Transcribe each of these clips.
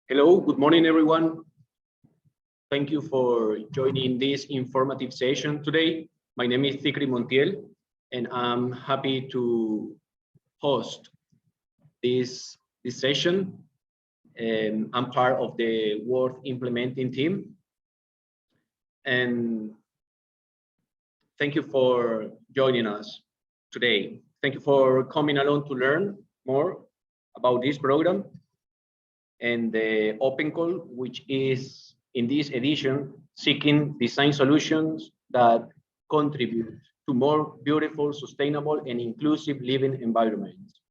Hello, good morning, everyone. Thank you for joining this informative session today. My name is Zikri Montiel, and I'm happy to host this session. I'm part of the World Implementing team. And thank you for joining us today. Thank you for coming along to learn more about this program and the open call, which is in this edition, seeking design solutions that contribute to more beautiful, sustainable, and inclusive living environments.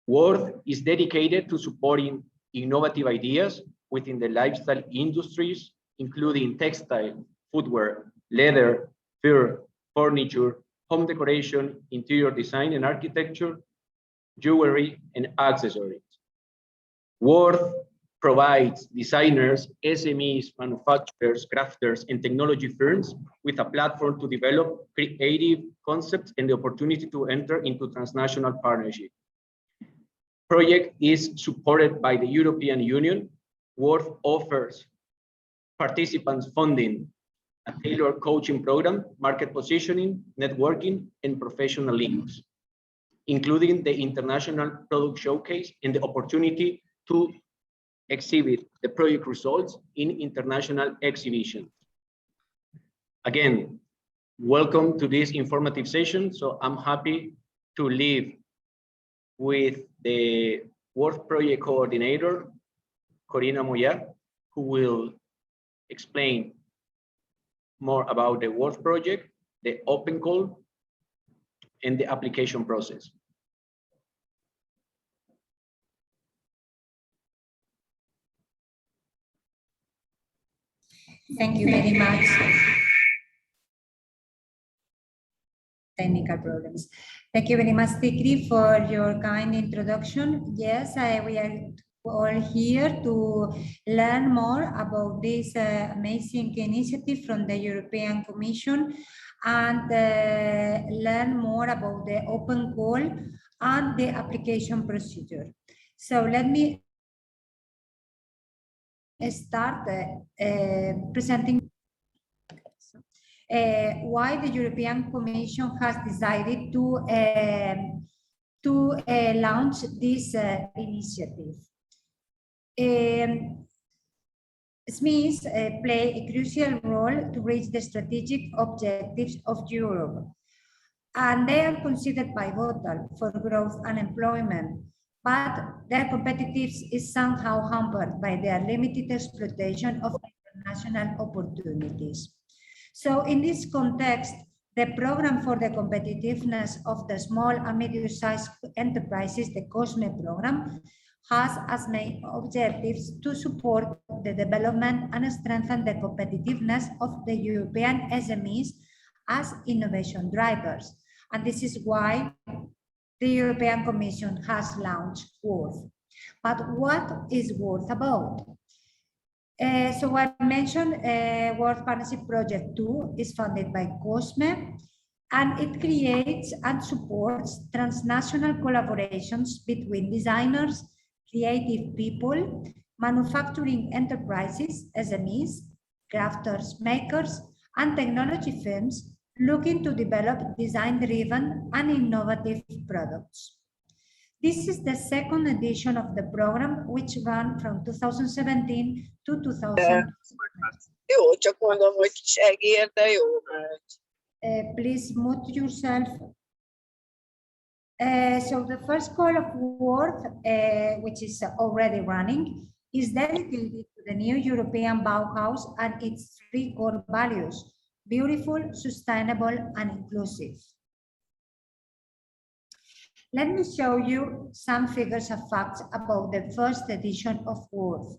Worth is dedicated to supporting innovative ideas within the lifestyle industries, including textile, footwear, leather, fur, furniture, home decoration, interior design and architecture, jewelry, and accessories. Worth provides designers, SMEs, manufacturers, crafters, and technology firms with a platform to develop creative concepts and the opportunity to enter into transnational partnership. Project is supported by the European Union. Worth offers participants funding, a tailored coaching program, market positioning, networking, and professional links, including the International Product Showcase and the opportunity to exhibit the project results in international exhibitions. Again, welcome to this informative session. So I'm happy to leave with the Worth Project Coordinator, Corina Moya, who will explain more about the Worth Project, the open call, and the application process. Thank you very much. Technical problems. Thank you very much, Zikri, for your kind introduction. Yes, we are all here to learn more about this amazing initiative from the European Commission and learn more about the open call and the application procedure. So let me start presenting why the European Commission has decided to launch this initiative. SMEs play a crucial role to reach the strategic objectives of Europe, and they are considered pivotal for growth and employment. But their competitiveness is somehow hampered by their limited exploitation of international opportunities. So in this context, the program for the competitiveness of the small and medium-sized enterprises, the COSME program, has as main objectives to support the development and strengthen the competitiveness of the European SMEs as innovation drivers. And this is why the European Commission has launched Worth. But what is Worth about? So I mentioned Worth Partnership Project 2 is funded by COSME, and it creates and supports transnational collaborations between designers, creative people, manufacturing enterprises, SMEs, crafters, makers, and technology firms looking to develop design-driven and innovative products. This is the second edition of the program, which ran from 2017 to 2020. Please mute yourself. So the first call of Worth, which is already running, is dedicated to the new European Bauhaus and its three core values: beautiful, sustainable, and inclusive. Let me show you some figures and facts about the first edition of Worth.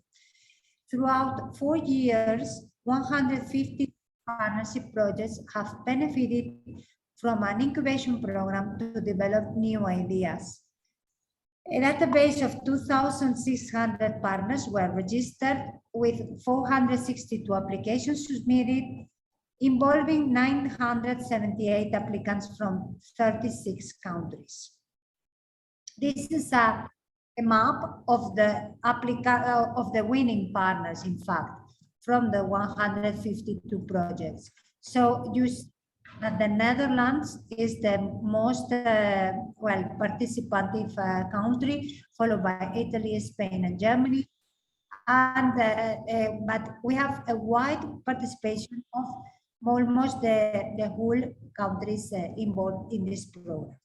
Throughout 4 years, 150 partnership projects have benefited from an incubation program to develop new ideas. A database of 2,600 partners were registered with 462 applications submitted, involving 978 applicants from 36 countries. This is a a map of the winning partners, in fact, from the 152 projects. So you see that the Netherlands is the most participative country, followed by Italy, Spain, and Germany. And but we have a wide participation of almost the whole countries involved in this program.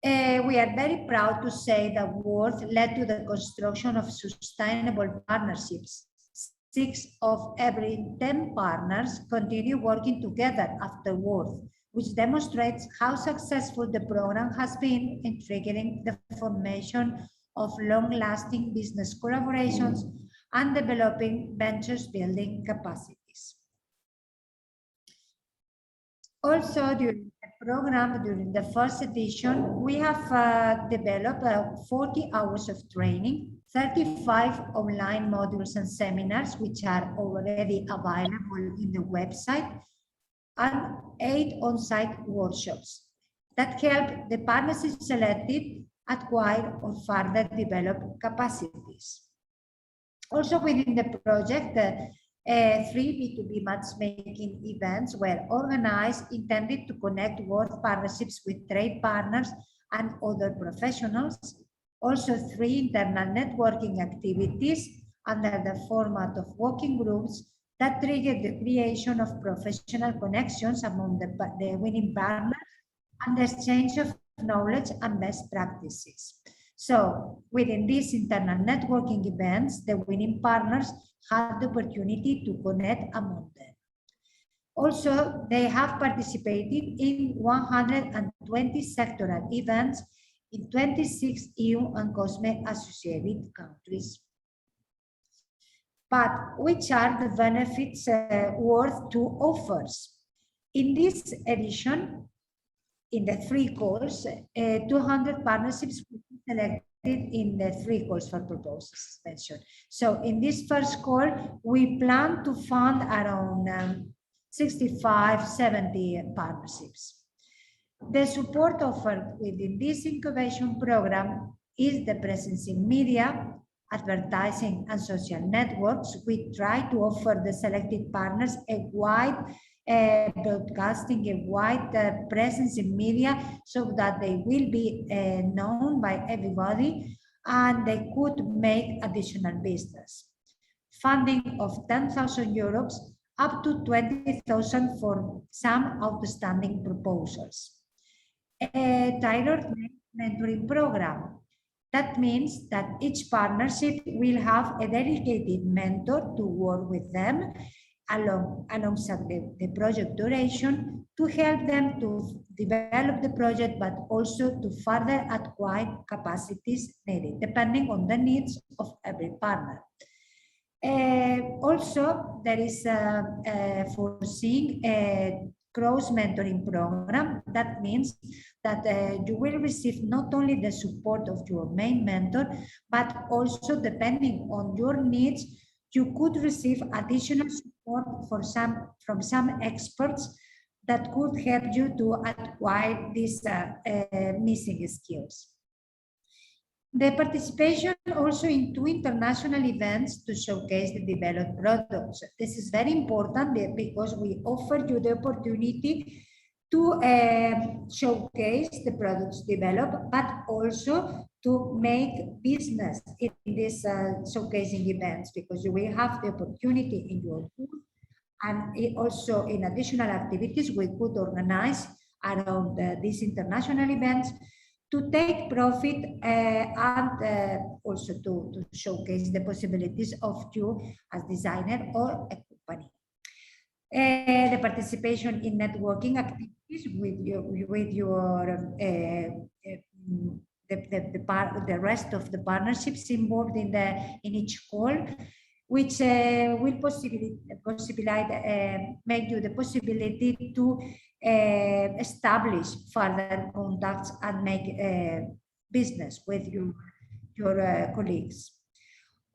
We are very proud to say that WORD led to the construction of sustainable partnerships. 6 of every 10 partners continue working together after WORD, which demonstrates how successful the program has been in triggering the formation of long-lasting business collaborations and developing ventures building capacities. Also, during the program, during the first edition, we have developed 40 hours of training, 35 online modules and seminars, which are already available in the website, and 8 on-site workshops that help the partnerships selected acquire or further develop capacities. Also within the project, 3 B2B matchmaking events were organized intended to connect work partnerships with trade partners and other professionals. Also 3 internal networking activities under the format of working groups that triggered the creation of professional connections among the winning partners and the exchange of knowledge and best practices. So within these internal networking events, the winning partners had the opportunity to connect among them. Also, they have participated in 120 sectoral events in 26 EU and COSME associated countries. But which are the benefits worth 2 offers? In this edition, in the 3 calls, 200 partnerships will be selected in the 3 calls for proposals mentioned. So in this first call, we plan to fund around 65, 70 partnerships. The support offered within this incubation program is the presence in media, advertising, and social networks. We try to offer the selected partners a wide broadcasting, a wide presence in media so that they will be known by everybody and they could make additional business. Funding of 10,000 euros up to 20,000 for some outstanding proposals. A tailored mentoring program. That means that each partnership will have a dedicated mentor to work with them alongside the project duration to help them to develop the project, but also to further acquire capacities needed, depending on the needs of every partner. Also, there is foreseeing a cross-mentoring program. That means that you will receive not only the support of your main mentor, but also depending on your needs, you could receive additional support from some experts that could help you to acquire these missing skills. The participation also in 2 international events to showcase the developed products. This is very important because we offer you the opportunity to showcase the products developed, but also to make business in these showcasing events, because you will have the opportunity in your booth, and also in additional activities we could organize around these international events to take profit and also to showcase the possibilities of you as designer or a company. The participation in networking activities with the rest of the partnerships involved in each call, which will make you the possibility to establish further contacts and make business with your colleagues.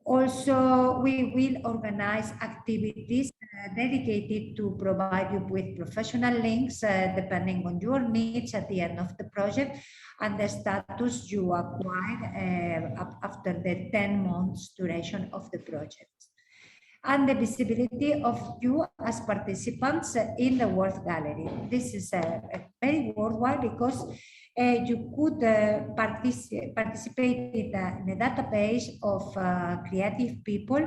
Also, we will organize activities dedicated to provide you with professional links depending on your needs at the end of the project and the status you acquire after the 10 months duration of the project. And the visibility of you as participants in the World Gallery. This is very worthwhile because you could participate in a database of creative people,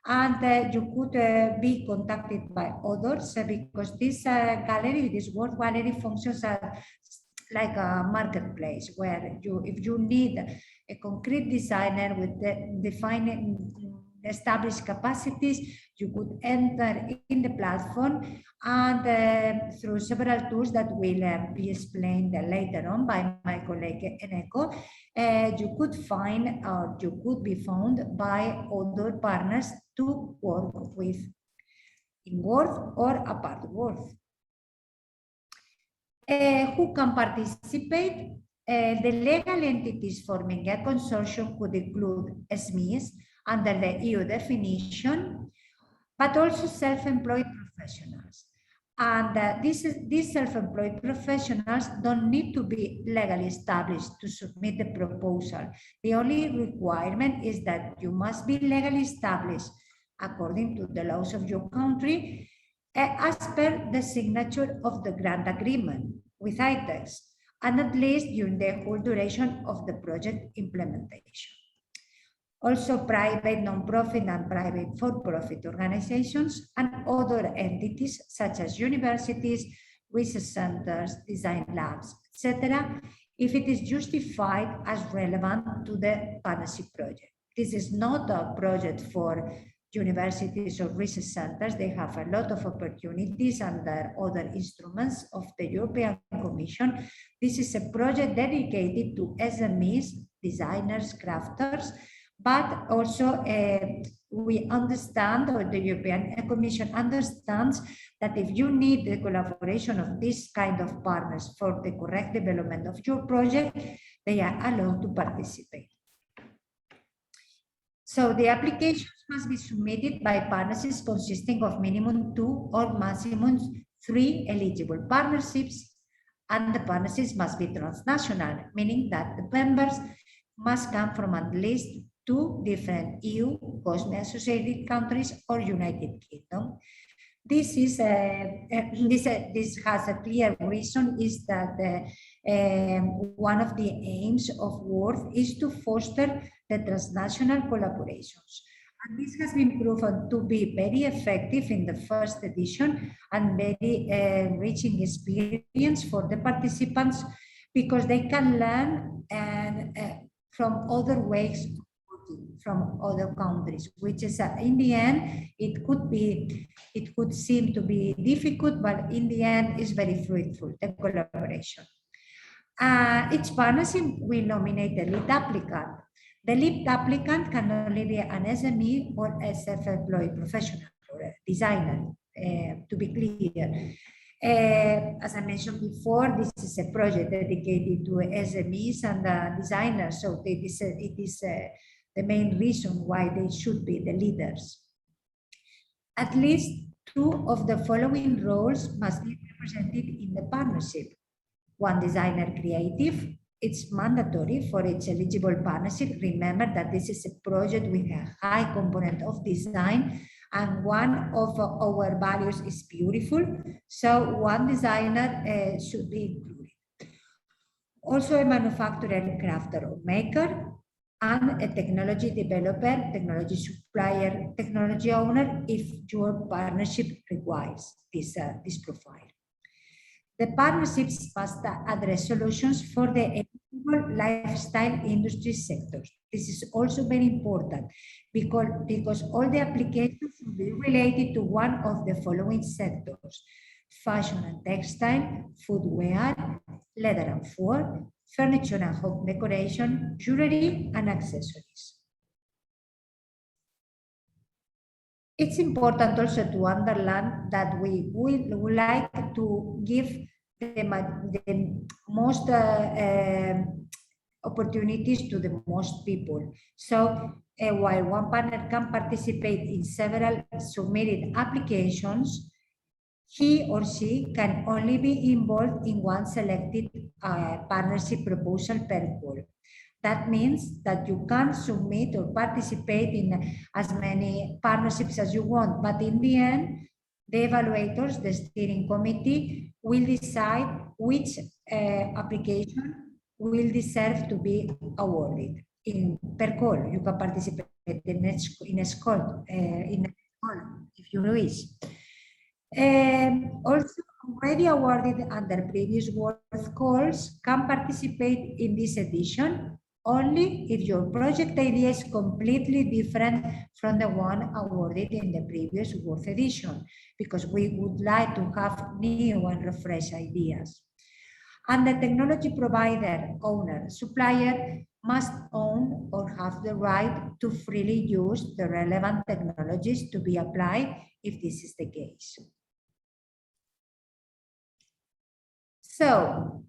and you could be contacted by others because this gallery, this World Gallery, functions as like a marketplace where if you need a concrete designer with defining established capacities, you could enter in the platform, and through several tools that will be explained later on by my colleague Eneko, you could find or you could be found by other partners to work with in Word or apart Word. Who can participate? The legal entities forming a consortium could include SMEs under the EU definition, but also self-employed professionals. And these self-employed professionals don't need to be legally established to submit the proposal. The only requirement is that you must be legally established according to the laws of your country as per the signature of the grant agreement with ITEX, and at least during the whole duration of the project implementation. Also, private, non-profit, and private for-profit organizations and other entities such as universities, research centers, design labs, etc., if it is justified as relevant to the partnership project. This is not a project for universities or research centers. They have a lot of opportunities under other instruments of the European Commission. This is a project dedicated to SMEs, designers, crafters, but also we understand, or the European Commission understands, that if you need the collaboration of this kind of partners for the correct development of your project, they are allowed to participate. So the applications must be submitted by partnerships consisting of minimum 2 or maximum 3 eligible partnerships, and the partnerships must be transnational, meaning that the members must come from at least 2 different EU, COSME associated countries or United Kingdom. This is this has a clear reason, is that one of the aims of WORD is to foster the transnational collaborations. And this has been proven to be very effective in the first edition and very enriching experience for the participants, because they can learn from other ways from other countries, which is in the end, it could seem to be difficult, but in the end is very fruitful, the collaboration. Each partnership will nominate the lead applicant. The lead applicant can only be an SME or a self-employed professional or a designer, to be clear. As I mentioned before, this is a project dedicated to SMEs and designers, so it is the main reason why they should be the leaders. At least 2 of the following roles must be represented in the partnership. 1 designer creative. It's mandatory for each eligible partnership. Remember that this is a project with a high component of design, and one of our values is beautiful. So 1 designer should be included. Also a manufacturer, crafter, or maker, and a technology developer, technology supplier, technology owner, if your partnership requires this profile. The partnerships must address solutions for the eligible lifestyle industry sectors. This is also very important because all the applications should be related to one of the following sectors: fashion and textile, footwear, leather and fur, furniture and home decoration, jewelry, and accessories. It's important also to underline that we would like to give the most opportunities to the most people. So while one partner can participate in several submitted applications, he or she can only be involved in one selected partnership proposal per call. That means that you can submit or participate in as many partnerships as you want, but in the end, the evaluators, the steering committee, will decide which application will deserve to be awarded per call. You can participate in a call if you wish. Also, already awarded under previous worth calls can participate in this edition only if your project idea is completely different from the one awarded in the previous worth edition, because we would like to have new and refresh ideas. And the technology provider, owner, supplier must own or have the right to freely use the relevant technologies to be applied if this is the case. So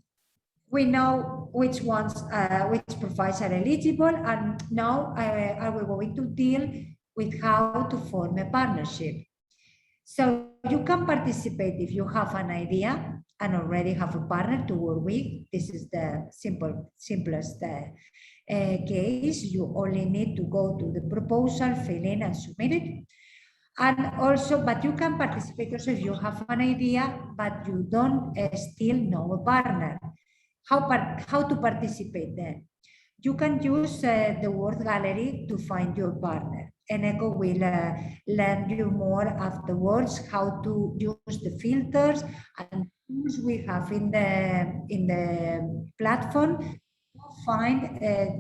we know which ones, which profiles are eligible, and now I will going to deal with how to form a partnership. So you can participate if you have an idea and already have a partner to work with. This is the simplest case. You only need to go to the proposal, fill in and submit it. And also, but you can participate also if you have an idea, but you don't still know a partner. How to participate then? You can use the word gallery to find your partner. Eneko will learn you more afterwards how to use the filters and tools we have in the platform to find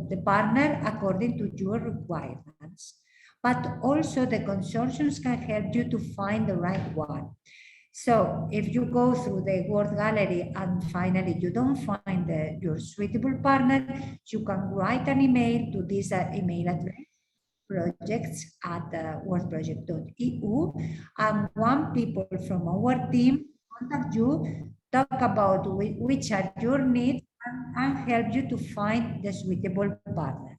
the partner according to your requirements. But also the consortiums can help you to find the right one. So if you go through the word gallery and finally you don't find your suitable partner, you can write an email to this email address, projects@wordproject.eu, and one people from our team contact you, talk about which are your needs, and help you to find the suitable partner.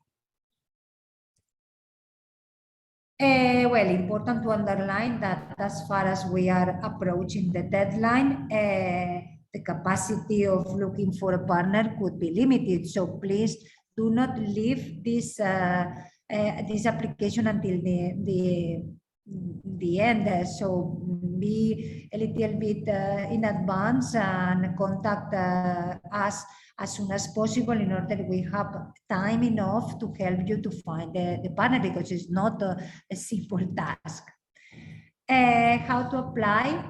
Well, important to underline that as far as we are approaching the deadline, the capacity of looking for a partner could be limited. So please do not leave this this application until the end. So be a little bit in advance and contact us as soon as possible in order that we have time enough to help you to find the partner, because it's not a simple task. How to apply?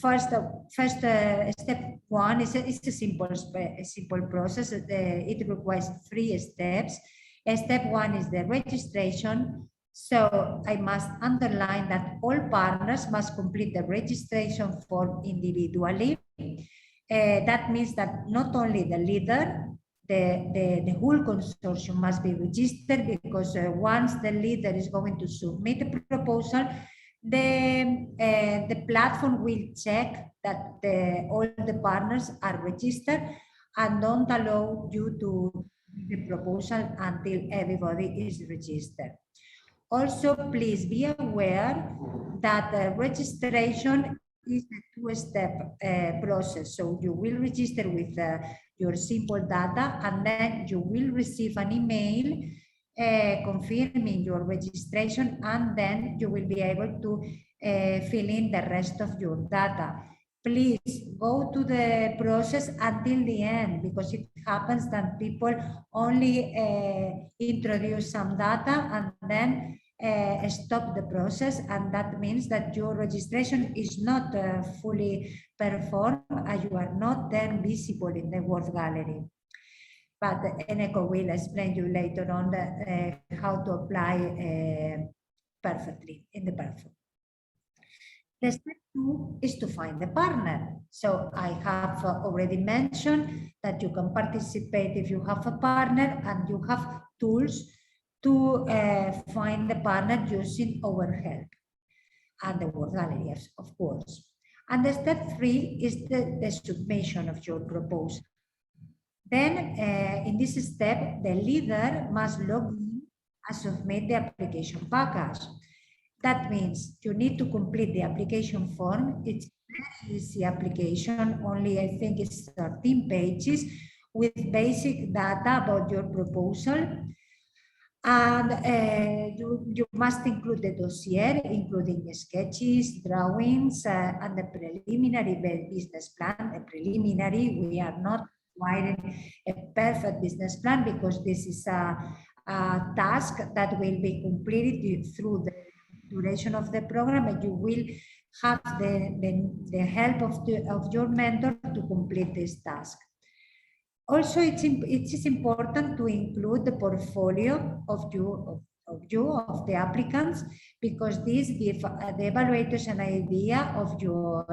First step one is a simple process. It requires 3 steps. Step one is the registration. So I must underline that all partners must complete the registration form individually. That means that not only the leader, the whole consortium must be registered, because once the leader is going to submit a proposal, the platform will check that all the partners are registered and don't allow you to do the proposal until everybody is registered. Also, please be aware that the registration is a 2-step process. So you will register with your simple data, and then you will receive an email confirming your registration, and then you will be able to fill in the rest of your data. Please go to the process until the end, because it happens that people only introduce some data and then stop the process, and that means that your registration is not fully performed and you are not then visible in the word gallery. But Eneko will explain you later on how to apply perfectly in the platform. The step 2 is to find the partner. So I have already mentioned that you can participate if you have a partner, and you have tools to find the partner using our help and the word gallery, of course. And the step 3 is the submission of your proposal. Then in this step, the leader must log in and submit the application package. That means you need to complete the application form. It's very easy application, only I think it's 13 pages with basic data about your proposal. And you must include the dossier, including sketches, drawings, and the preliminary business plan. A preliminary, we are not requiring a perfect business plan because this is a task that will be completed through the duration of the program, and you will have the help of your mentor to complete this task. Also, it is important to include the portfolio of the applicants, because these give the evaluators an idea of your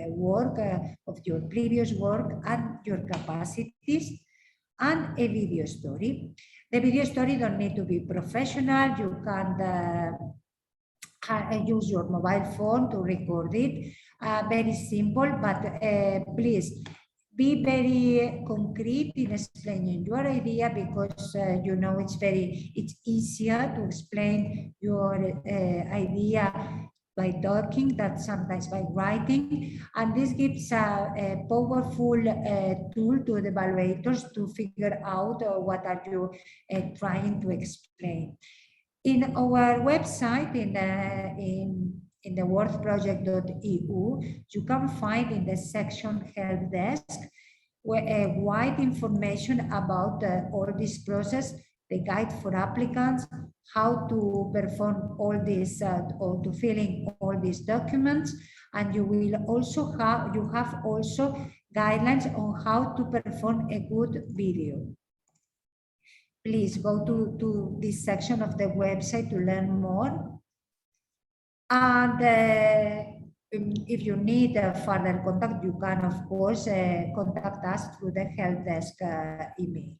work, of your previous work and your capacities, and a video story. The video story don't need to be professional. You can use your mobile phone to record it. Very simple, but please be very concrete in explaining your idea, because you know it's easier to explain your idea by talking than sometimes by writing, and this gives a powerful tool to the evaluators to figure out what are you trying to explain. In our website, in the worthproject.eu, you can find in the section Help Desk wide information about all this process, the guide for applicants, how to perform all this or to fill in all these documents, and you have also guidelines on how to perform a good video. Please go to this section of the website to learn more. And if you need further contact, you can, of course, contact us through the help desk email.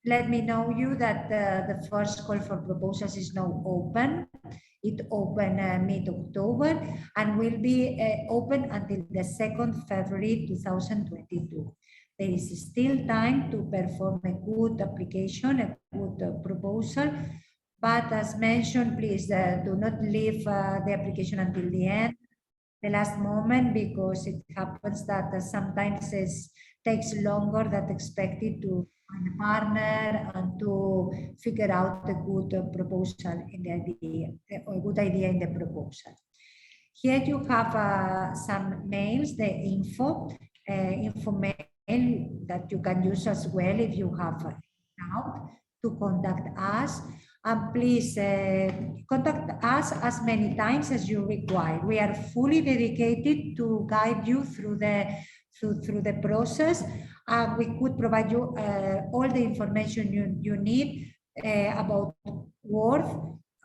Let me know you that the first call for proposals is now open. It opened mid-October and will be open until the 2nd February 2022. There is still time to perform a good application, a good proposal, but as mentioned, please do not leave the application until the end, the last moment, because it happens that sometimes it takes longer than expected to find a partner and to figure out a good proposal in the idea, or a good idea in the proposal. Here you have some mails, the info mail that you can use as well if you have a doubt to contact us. And please contact us as many times as you require. We are fully dedicated to guide you through the process. We could provide you all the information you need about Worth,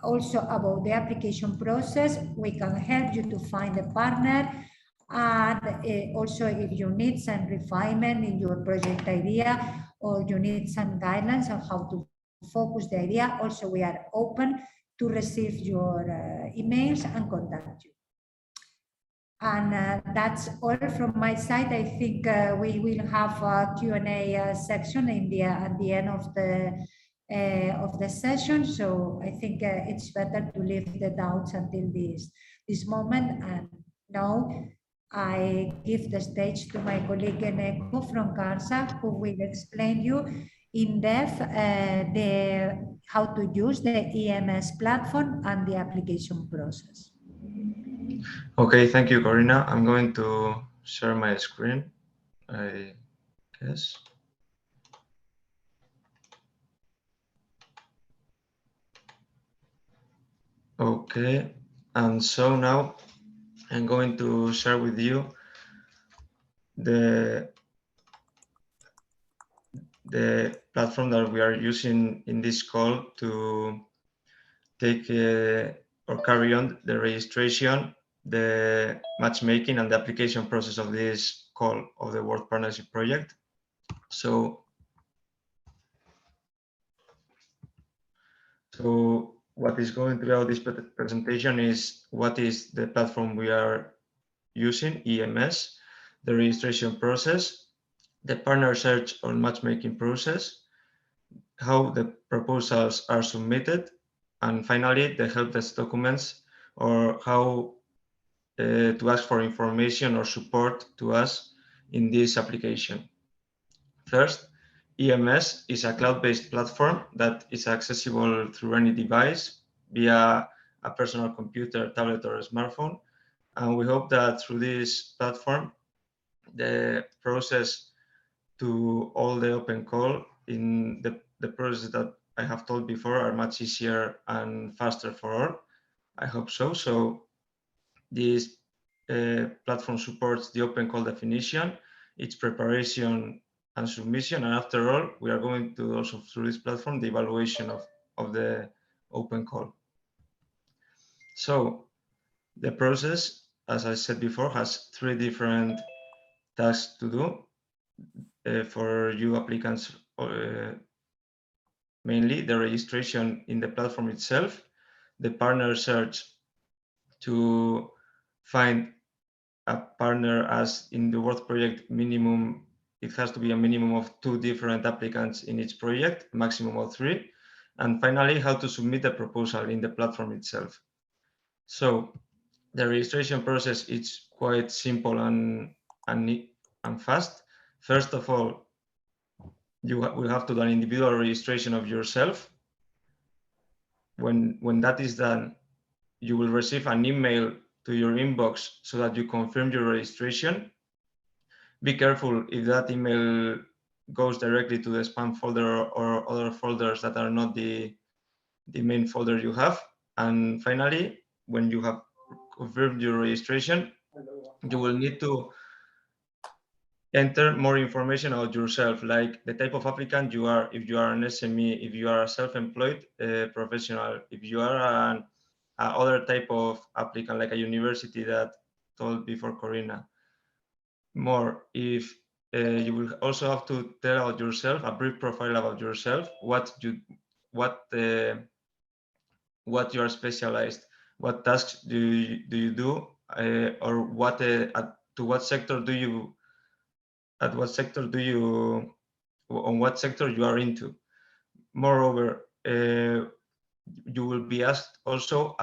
also about the application process. We can help you to find a partner. And also, if you need some refinement in your project idea, or you need some guidelines on how to focus the idea, also we are open to receive your emails and contact you. And that's all from my side. I think we will have a Q&A section at the end of the session. So I think it's better to leave the doubts until this moment. And now I give the stage to my colleague Eneko from CARSA, who will explain you in depth how to use the Ems platform and the application process. Okay, thank you, Corina. I'm going to share my screen, I guess. Okay, and so now I'm going to share with you the platform that we are using in this call to take or carry on the registration, the matchmaking, and the application process of this call of the World Partnership Project. So what is going throughout this presentation is what is the platform we are using, EMS, the registration process, the partner search or matchmaking process, how the proposals are submitted, and finally the help desk documents, or how to ask for information or support to us in this application. First, EMS is a cloud-based platform that is accessible through any device via a personal computer, tablet, or smartphone. And we hope that through this platform, the process to all the open call in the process that I have told before are much easier and faster for all. I hope so. So this platform supports the open call definition, its preparation and submission. And after all, we are going to also through this platform, the evaluation of the open call. So the process, as I said before, has 3 different tasks to do for you applicants. Mainly the registration in the platform itself, the partner search to find a partner, as in the World project minimum, it has to be a minimum of 2 different applicants in each project, maximum of 3. And finally, how to submit the proposal in the platform itself. So the registration process is quite simple and fast. First of all, you will have to do an individual registration of yourself. When that is done, you will receive an email to your inbox so that you confirm your registration. Be careful if that email goes directly to the spam folder or other folders that are not the main folder you have. And finally, when you have confirmed your registration, you will need to enter more information about yourself, like the type of applicant you are, if you are an SME, if you are a self-employed professional, if you are an other type of applicant, like a university that told before Corina. More, if you will also have to tell about yourself, a brief profile about yourself, what you are specialized, what tasks do you do, or what to what sector do you, at what sector do you, on what sector you are into. Moreover, you will be asked also,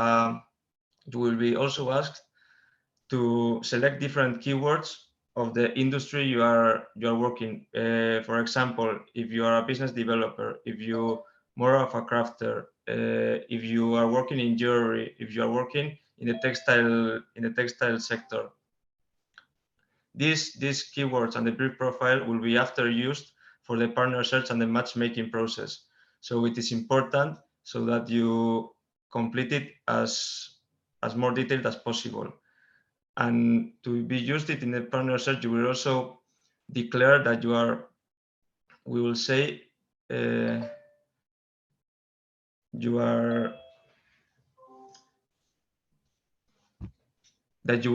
to select different keywords of the industry you are working. For example, if you are a business developer, if you more of a crafter, if you are working in jewelry, if you are working in the textile sector. These keywords and the brief profile will be after used for the partner search and the matchmaking process. So it is important so that you complete it as more detailed as possible. And to be used it in the partner search, you will also declare that you are, we will say, you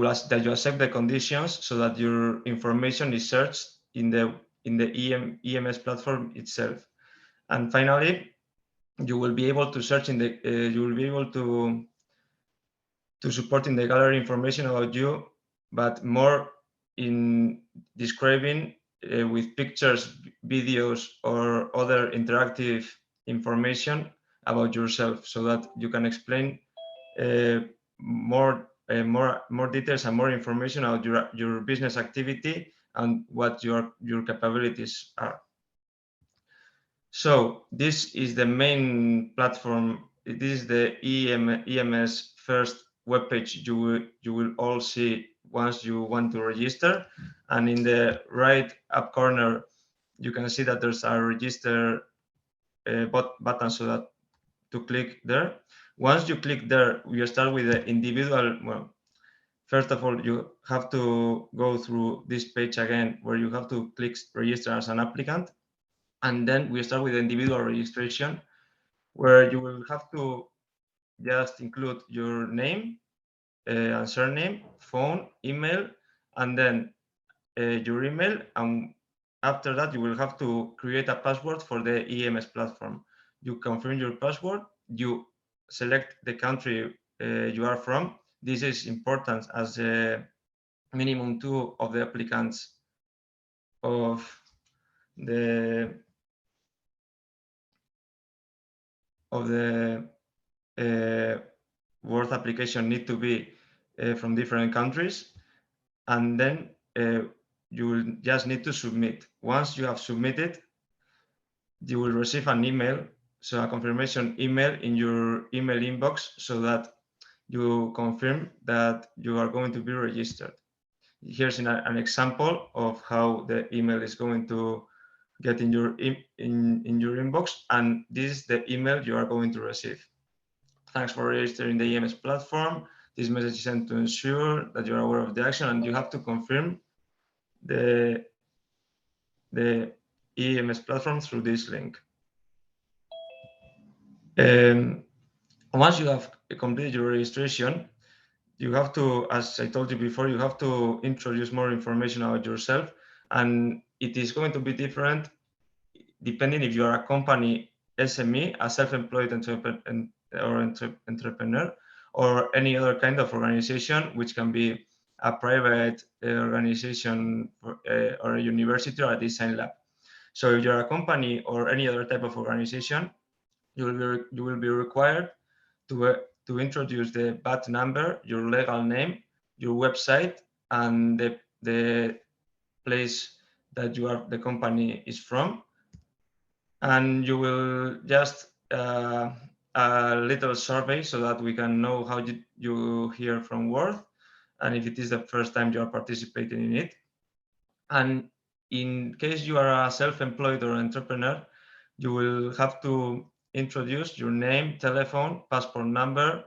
accept the conditions so that your information is searched in the EMS platform itself. And finally, you will be able to search in the you will be able to support in the gallery information about you, but more in describing with pictures, videos, or other interactive information about yourself, so that you can explain more details and more information about your business activity and what your capabilities are. So this is the main platform. This is the EMS first webpage you will all see once you want to register. And in the right up corner, you can see that there's a register button, so that to click there. Once you click there, we start with the individual. Well, first of all, you have to go through this page again, where you have to click register as an applicant. And then we start with individual registration, where you will have to just include your name and surname, phone, email, and then your email. And after that, you will have to create a password for the EMS platform. You confirm your password, you select the country you are from. This is important, as minimum 2 of the applicants of the of the Word application need to be from different countries, and then you will just need to submit. Once you have submitted, you will receive an email, so a confirmation email in your email inbox, so that you confirm that you are going to be registered. Here's an example of how the email is going to get in your inbox, and this is the email you are going to receive. Thanks for registering the Ems platform. This message is sent to ensure that you're aware of the action, and you have to confirm the Ems platform through this link. Once you have completed your registration, you have to, as I told you before, you have to introduce more information about yourself, and it is going to be different depending if you are a company SME, a self-employed entrepreneur, or any other kind of organization, which can be a private organization or a university or a design lab. So if you're a company or any other type of organization, you will be required to introduce the VAT number, your legal name, your website, and the place that the company is from. And you will just a little survey so that we can know how you hear from Word, and if it is the first time you are participating in it. And in case you are a self-employed or entrepreneur, you will have to introduce your name, telephone, passport number,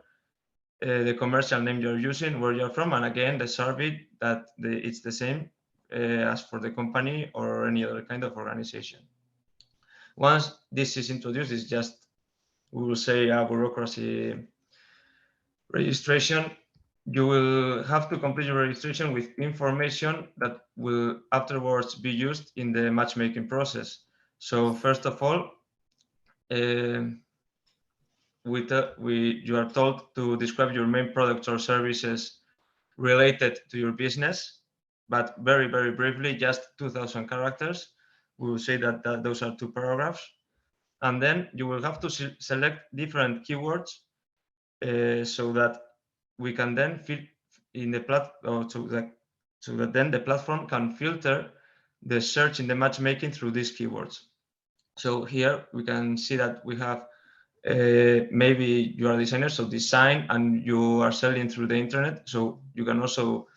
the commercial name you're using, where you're from, and again, the survey that it's the same as for the company or any other kind of organization. Once this is introduced, it's just, we will say, a bureaucracy registration. You will have to complete your registration with information that will afterwards be used in the matchmaking process. So first of all, you are told to describe your main products or services related to your business, but very, very briefly, just 2,000 characters. We will say that those are 2 paragraphs. And then you will have to select different keywords so that we can then fill in the platform, so that then the platform can filter the search in the matchmaking through these keywords. So here we can see that we have maybe you are a designer, so design, and you are selling through the internet. So you can also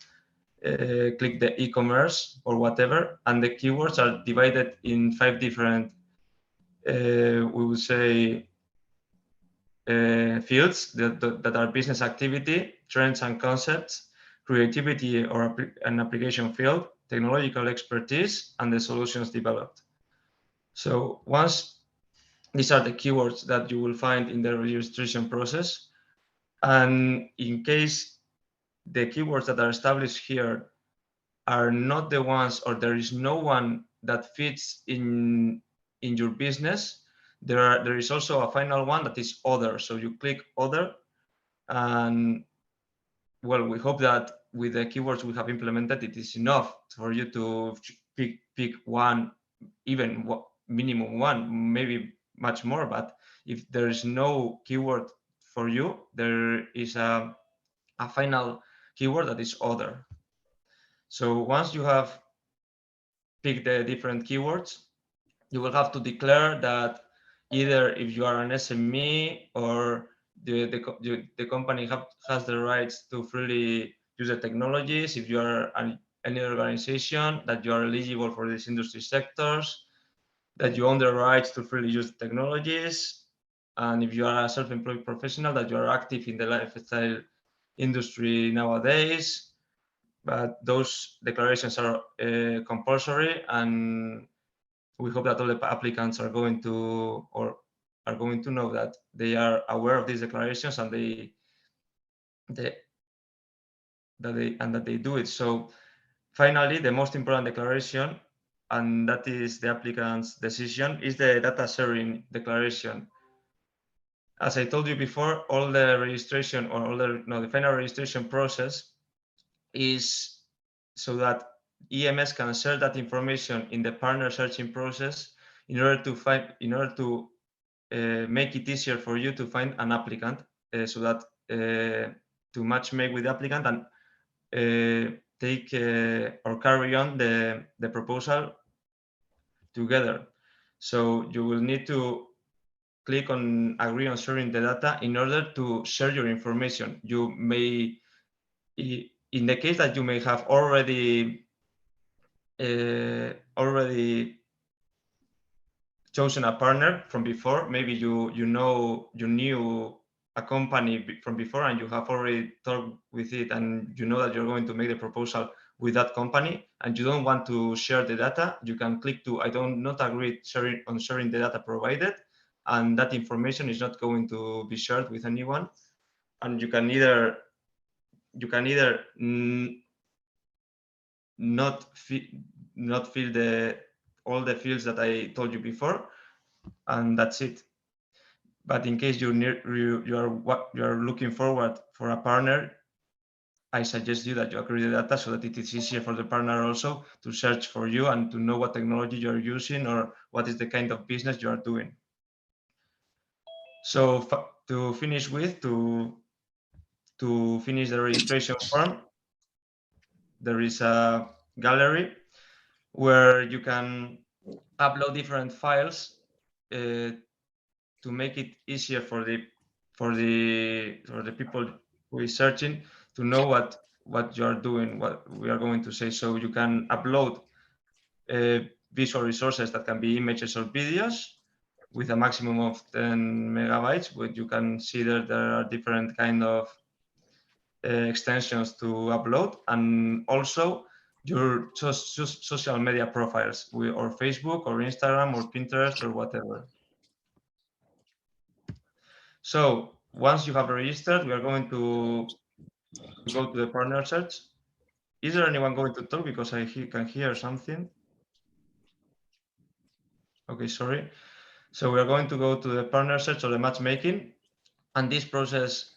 click the e-commerce or whatever, and the keywords are divided in 5 different, we would say, fields that are business activity, trends and concepts, creativity or an application field, technological expertise, and the solutions developed. So once these are the keywords that you will find in the registration process, and in case the keywords that are established here are not the ones, or there is no one that fits in your business, there is also a final one that is other. So you click other, and well, we hope that with the keywords we have implemented, it is enough for you to pick one, even minimum one, maybe much more. But if there is no keyword for you, there is a final keyword that is other. So once you have picked the different keywords, you will have to declare that either if you are an SME or the company has the rights to freely use the technologies, if you are any organization, that you are eligible for these industry sectors, that you own the rights to freely use the technologies, and if you are a self-employed professional, that you are active in the lifestyle industry nowadays. But those declarations are compulsory, and we hope that all the applicants are going to know that they are aware of these declarations, and that they do it. So finally, the most important declaration, and that is the applicant's decision, is the data sharing declaration. As I told you before, all the registration, or the final registration process is so that EMS can share that information in the partner searching process in order to make it easier for you to find an applicant, so that to match make with the applicant and take or carry on the proposal together. So you will need to click on agree on sharing the data in order to share your information. You may, in the case that you may have already chosen a partner from before, maybe you knew a company from before and you have already talked with it and you know that you're going to make the proposal with that company and you don't want to share the data, you can click to I don't not agree on sharing the data provided, and that information is not going to be shared with anyone. And you can either not fill all the fields that I told you before, and that's it. But in case you are looking forward for a partner, I suggest you that you agree the data so that it is easier for the partner also to search for you and to know what technology you're using or what is the kind of business you are doing. So to finish to finish the registration form, there is a gallery where you can upload different files to make it easier for the people who is searching to know what you are doing, what we are going to say. So you can upload visual resources that can be images or videos with a maximum of 10 megabytes, but you can see that there are different kind of extensions to upload, and also your social media profiles or Facebook or Instagram or Pinterest or whatever. So once you have registered, we are going to go to the partner search. Is there anyone going to talk? Because I can hear something. Okay, sorry. So we are going to go to the partner search or the matchmaking. And this process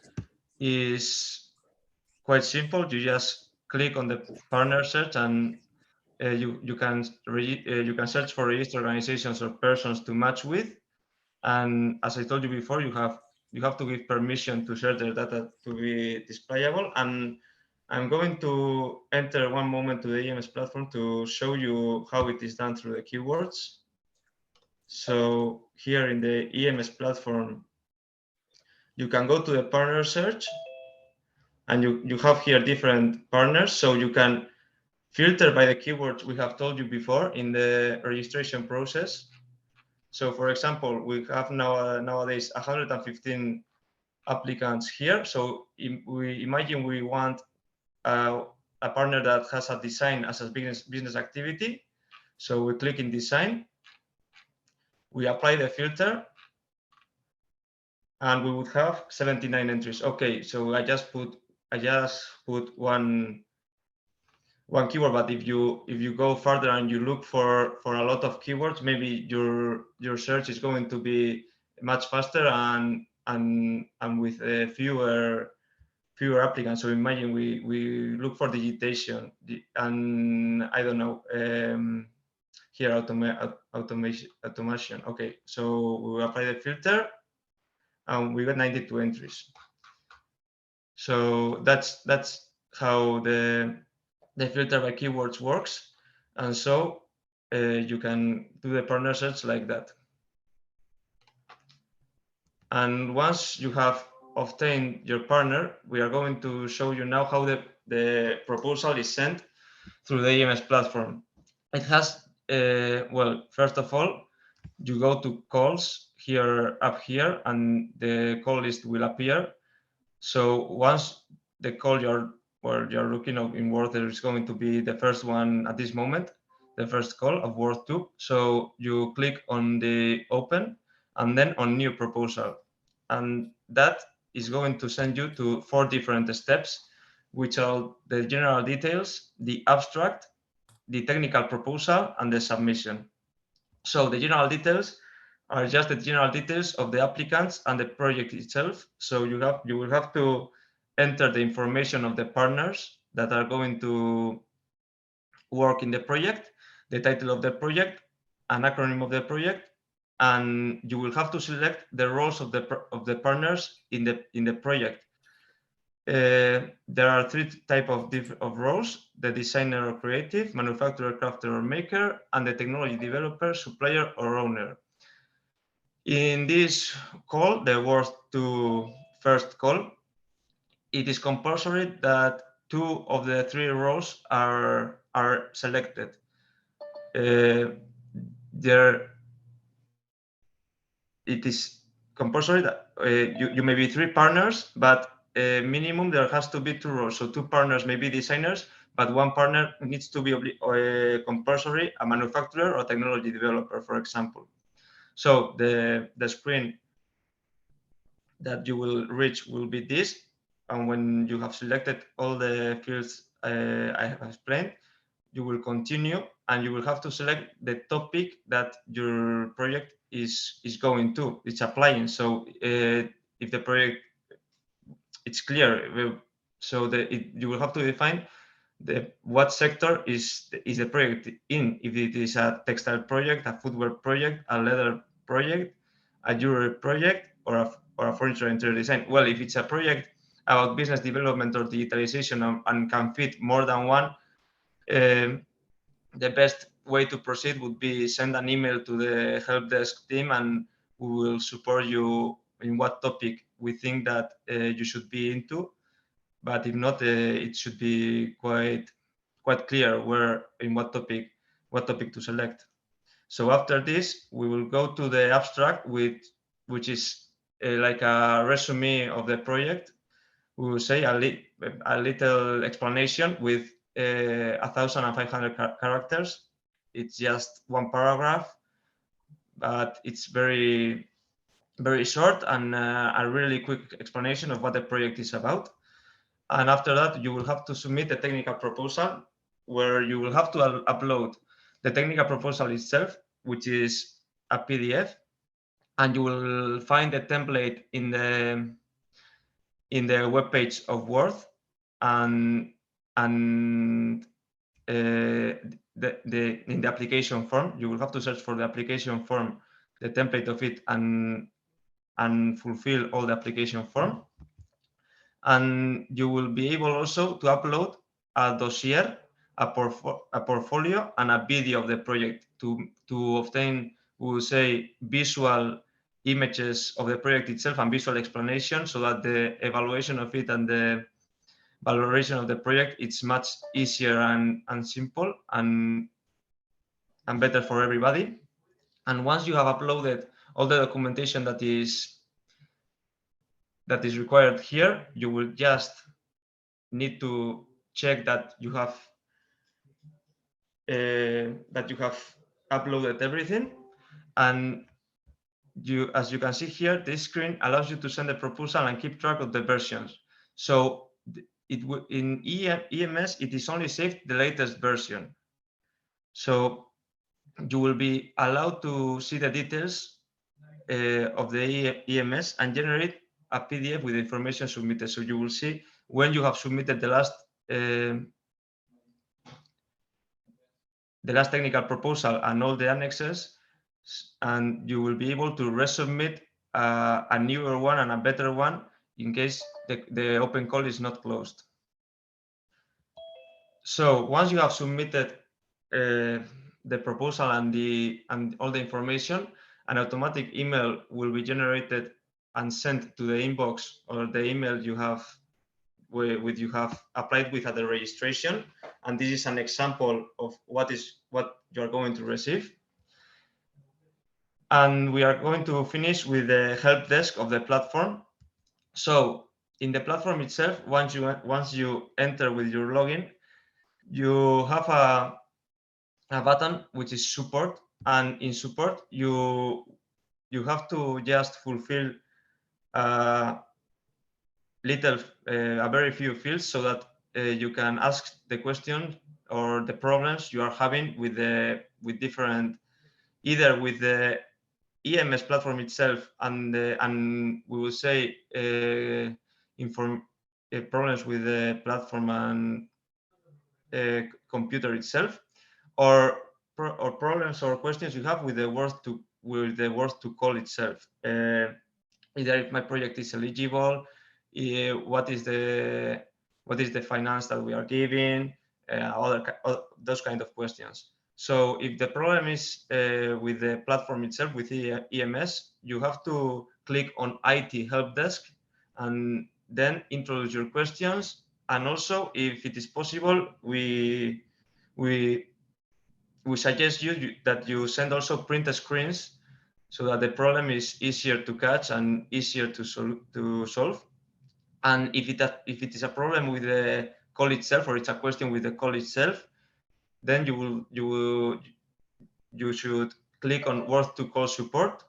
is quite simple. You just click on the partner search and you can search for registered organizations or persons to match with. And as I told you before, you have to give permission to share their data to be displayable. And I'm going to enter one moment to the Ems platform to show you how it is done through the keywords. So here in the Ems platform, you can go to the partner search and you have here different partners. So you can filter by the keywords we have told you before in the registration process. So for example, we have nowadays 115 applicants here. So we imagine we want a partner that has a design as a business activity. So we click in design, we apply the filter, and we would have 79 entries. Okay, so I just put one keyword, but if you go further and you look for a lot of keywords, maybe your search is going to be much faster and with fewer applicants. So imagine we look for digitation and I don't know, here automation. Okay, so we apply the filter and we got 92 entries. So that's how the filter by keywords works. And so you can do the partner search like that. And once you have obtained your partner, we are going to show you now how the proposal is sent through the Ems platform. It has, well, first of all, you go to calls up here, and the call list will appear. So once the call you're looking at in Word, there is going to be the first one at this moment, the first call of Word 2. So you click on the open and then on new proposal. And that is going to send you to 4 different steps, which are the general details, the abstract, the technical proposal, and the submission. So the general details are just the general details of the applicants and the project itself. So you will have to enter the information of the partners that are going to work in the project, the title of the project, an acronym of the project, and you will have to select the roles of the partners in the project. There are three types of roles: the designer or creative, manufacturer, crafter or maker, and the technology developer, supplier or owner. In this call, the word to first call, it is compulsory that two of the three roles are selected. It is compulsory that you may be three partners, but minimum there has to be two roles. So two partners may be designers, but one partner needs to be compulsory, a manufacturer or technology developer, for example. So the screen that you will reach will be this. And when you have selected all the fields I have explained, you will continue and you will have to select the topic that your project is going to, it's applying. So if the project, it's clear. So you will have to define what sector is the project in. If it is a textile project, a footwear project, a leather project, a jewelry project, or a furniture interior design. Well, if it's a project about business development or digitalization and can fit more than one, the best way to proceed would be send an email to the help desk team, and we will support you in what topic we think that you should be into. But if not, it should be quite clear in what topic to select. So after this, we will go to the abstract, which is like a resume of the project. We will say a little explanation with 1,500 characters. It's just one paragraph, but it's very short and a really quick explanation of what the project is about. And after that, you will have to submit a technical proposal where you will have to upload the technical proposal itself, which is a PDF, and you will find the template in the web page of Word, and in the application form. You will have to search for the application form, the template of it, and fulfill all the application form. And you will be able also to upload a dossier, a portfolio, and a video of the project to obtain, we will say, visual images of the project itself and visual explanation, so that the evaluation of it and the valorization of the project, it's much easier and simple and better for everybody. And once you have uploaded all the documentation that is required here, you will just need to check that you have uploaded everything. And as you can see here, this screen allows you to send a proposal and keep track of the versions. So in EMS, it is only saved the latest version. So you will be allowed to see the details of the EMS and generate a PDF with information submitted. So you will see when you have submitted the last technical proposal and all the annexes, and you will be able to resubmit a newer one and a better one in case the open call is not closed. So once you have submitted the proposal and all the information, an automatic email will be generated and sent to the inbox or the email you have applied with at the registration. And this is an example of what you are going to receive. And we are going to finish with the help desk of the platform. So in the platform itself, once you enter with your login, you have a button which is support, and in support you have to just fulfill a very few fields, so that you can ask the question or the problems you are having with either with the EMS platform itself and we will say problems with the platform and computer itself, or problems or questions you have with the with the word to call itself. Either if my project is eligible, what is the finance that we are giving, those kind of questions. So if the problem is with the platform itself, with EMS, you have to click on IT help desk and then introduce your questions. And also, if it is possible, we suggest that you send also print screens so that the problem is easier to catch and easier to solve. And if it is a problem with the call itself, or it's a question with the call itself, then you should click on word to call support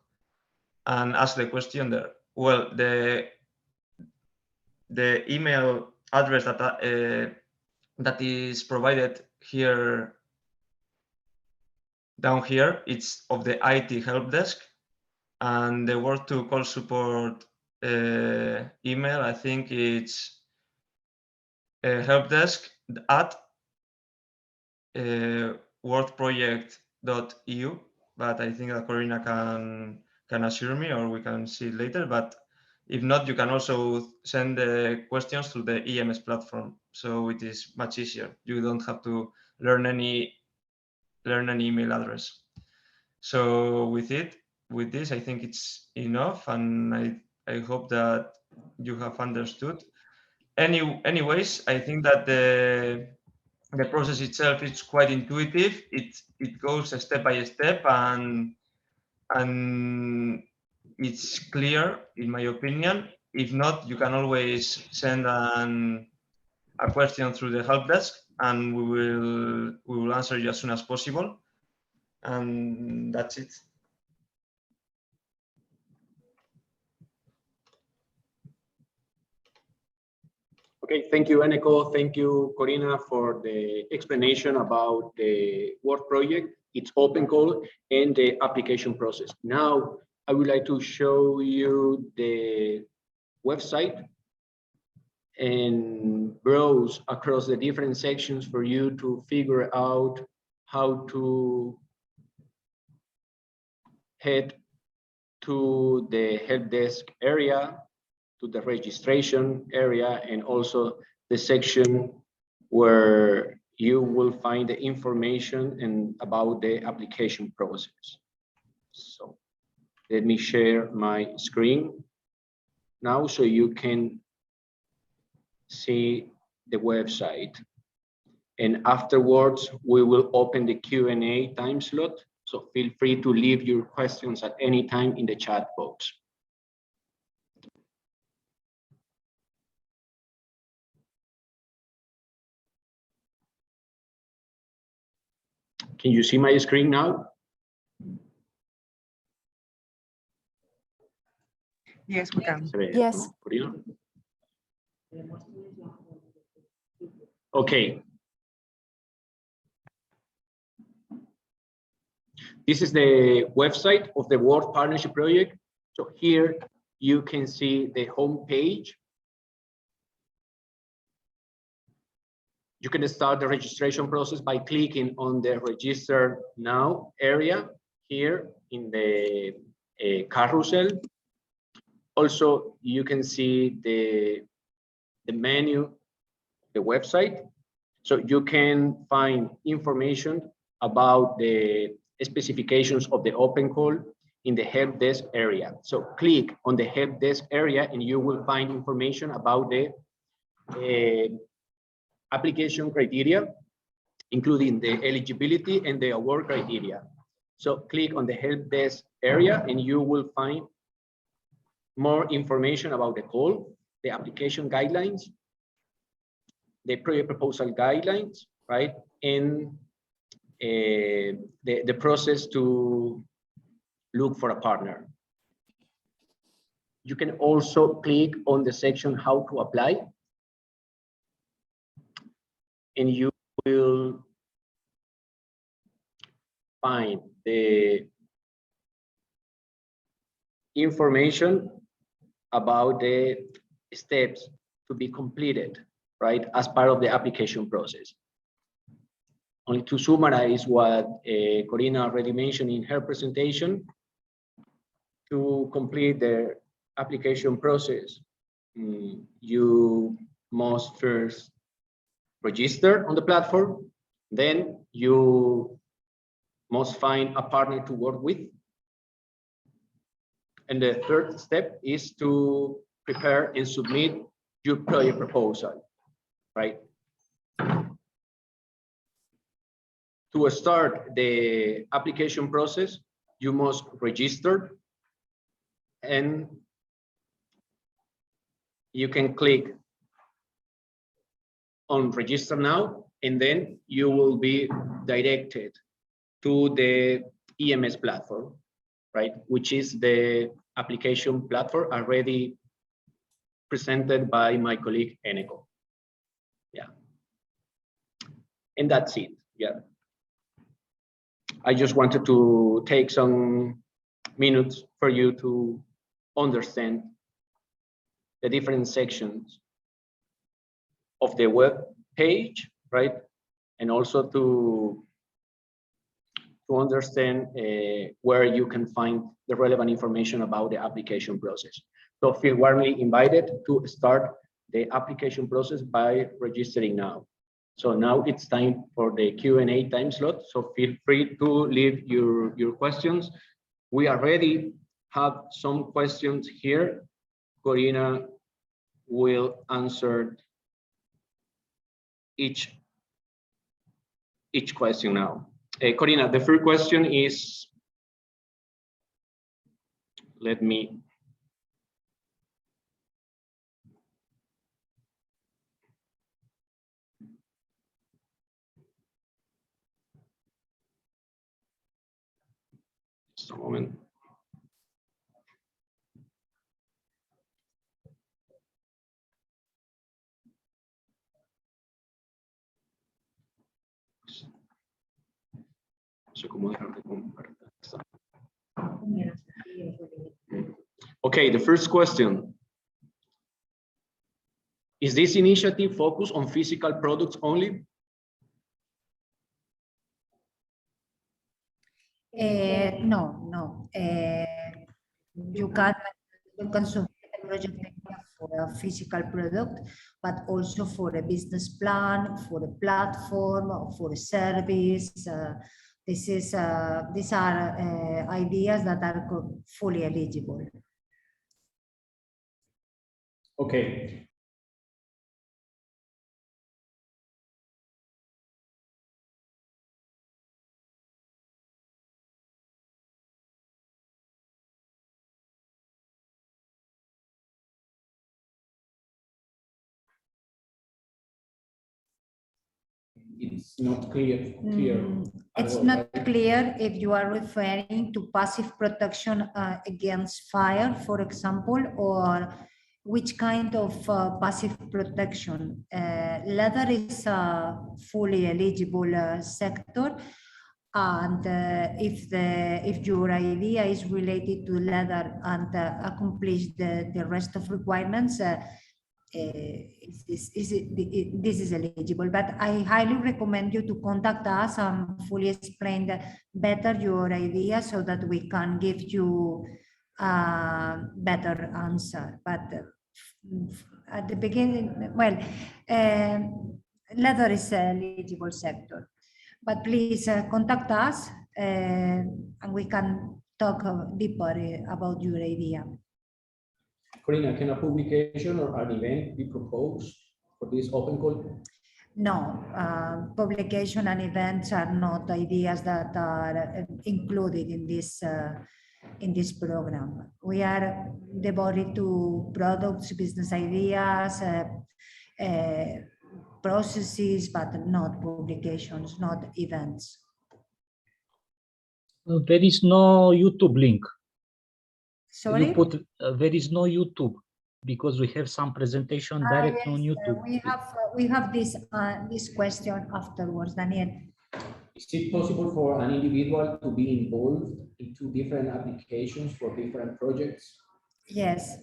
and ask the question there. Well, the email address that is provided here down here, it's of the IT help desk, and the word to call support email, I think it's helpdesk at wordproject.eu, but I think that Corina can assure me, or we can see it later. But if not, you can also send the questions to the EMS platform, so it is much easier. You don't have to learn any email address. So with this, I think it's enough, and I hope that you have understood. Anyways, I think that the process itself is quite intuitive. It goes step by step, and it's clear, in my opinion. If not, you can always send a question through the help desk, and we will answer you as soon as possible. And that's it. Okay, thank you, Eneko. Thank you, Corina, for the explanation about the Word project, its open call, and the application process. Now, I would like to show you the website and browse across the different sections for you to figure out how to head to the help desk area, to the registration area, and also the section where you will find the information about the application process. So let me share my screen now so you can see the website. And afterwards, we will open the Q&A time slot. So feel free to leave your questions at any time in the chat box. Can you see my screen now? Yes, we can. Yes. Okay. This is the website of the World Partnership Project. So here you can see the home page. You can start the registration process by clicking on the Register Now area here in the carousel. Also, you can see the menu, the website. So you can find information about the specifications of the open call in the help desk area. So click on the help desk area and you will find information about the application criteria, including the eligibility and the award criteria. So click on the help desk area and you will find more information about the call, the application guidelines, the project proposal guidelines, right? And the process to look for a partner. You can also click on the section how to apply, and you will find the information about the steps to be completed, right, as part of the application process. Only to summarize what Corina already mentioned in her presentation, to complete the application process, you must first register on the platform, then you must find a partner to work with. And the third step is to prepare and submit your project proposal, right? To start the application process, you must register, and you can click on register now, and then you will be directed to the Ems platform, right? Which is the application platform already presented by my colleague Eneco. Yeah. And that's it. Yeah. I just wanted to take some minutes for you to understand the different sections of the web page, right? And also to understand where you can find the relevant information about the application process. So feel warmly invited to start the application process by registering now. So now it's time for the Q&A time slot. So feel free to leave your questions. We already have some questions here. Corina will answer each question now. Corina, the first question is, let me. Just a moment. Okay, the first question. Is this initiative focused on physical products only? No. You can submit a project idea for a physical product, but also for a business plan, for a platform, for a service. These are ideas that are fully eligible. Okay. It's not clear. It's not clear if you are referring to passive protection against fire, for example, or which kind of passive protection. Leather is a fully eligible sector, and if your idea is related to leather and accomplish the rest of requirements, this is eligible, but I highly recommend you to contact us and fully explain better your idea so that we can give you a better answer. But at the beginning, well, leather is an eligible sector, but please contact us and we can talk deeper about your idea. Corina, can a publication or an event be proposed for this open call? No, publication and events are not ideas that are included in this program. We are devoted to products, business ideas, processes, but not publications, not events. There is no YouTube link. Sorry? There is no YouTube because we have some presentation direct on YouTube. We have this question afterwards, Daniel. Is it possible for an individual to be involved in two different applications for different projects? Yes.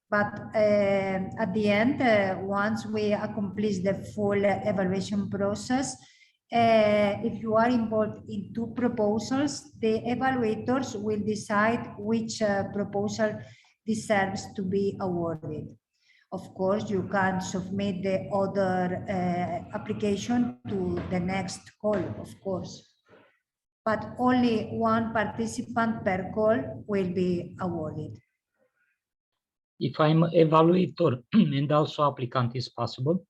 But at the end, once we accomplish the full evaluation process, if you are involved in two proposals, the evaluators will decide which proposal deserves to be awarded. Of course, you can submit the other application to the next call, of course. But only one participant per call will be awarded. If I'm evaluator and also applicant is possible?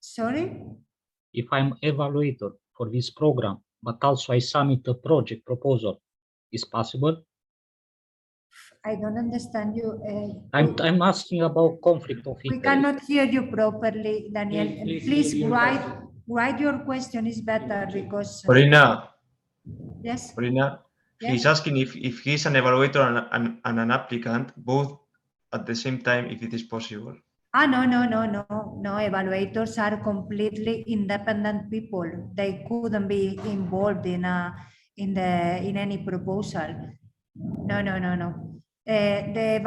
Sorry? If I'm evaluator for this program, but also I submit a project proposal, is possible? I don't understand you. I'm asking about conflict of We interest. cannot hear you properly, Daniel. Please your write, question. write your question is better because. Corina, Yes, Corina, he's yes. asking if he's an evaluator and an applicant, both at the same time, if it is possible. No. Evaluators are completely independent people. They couldn't be involved in any proposal. No. The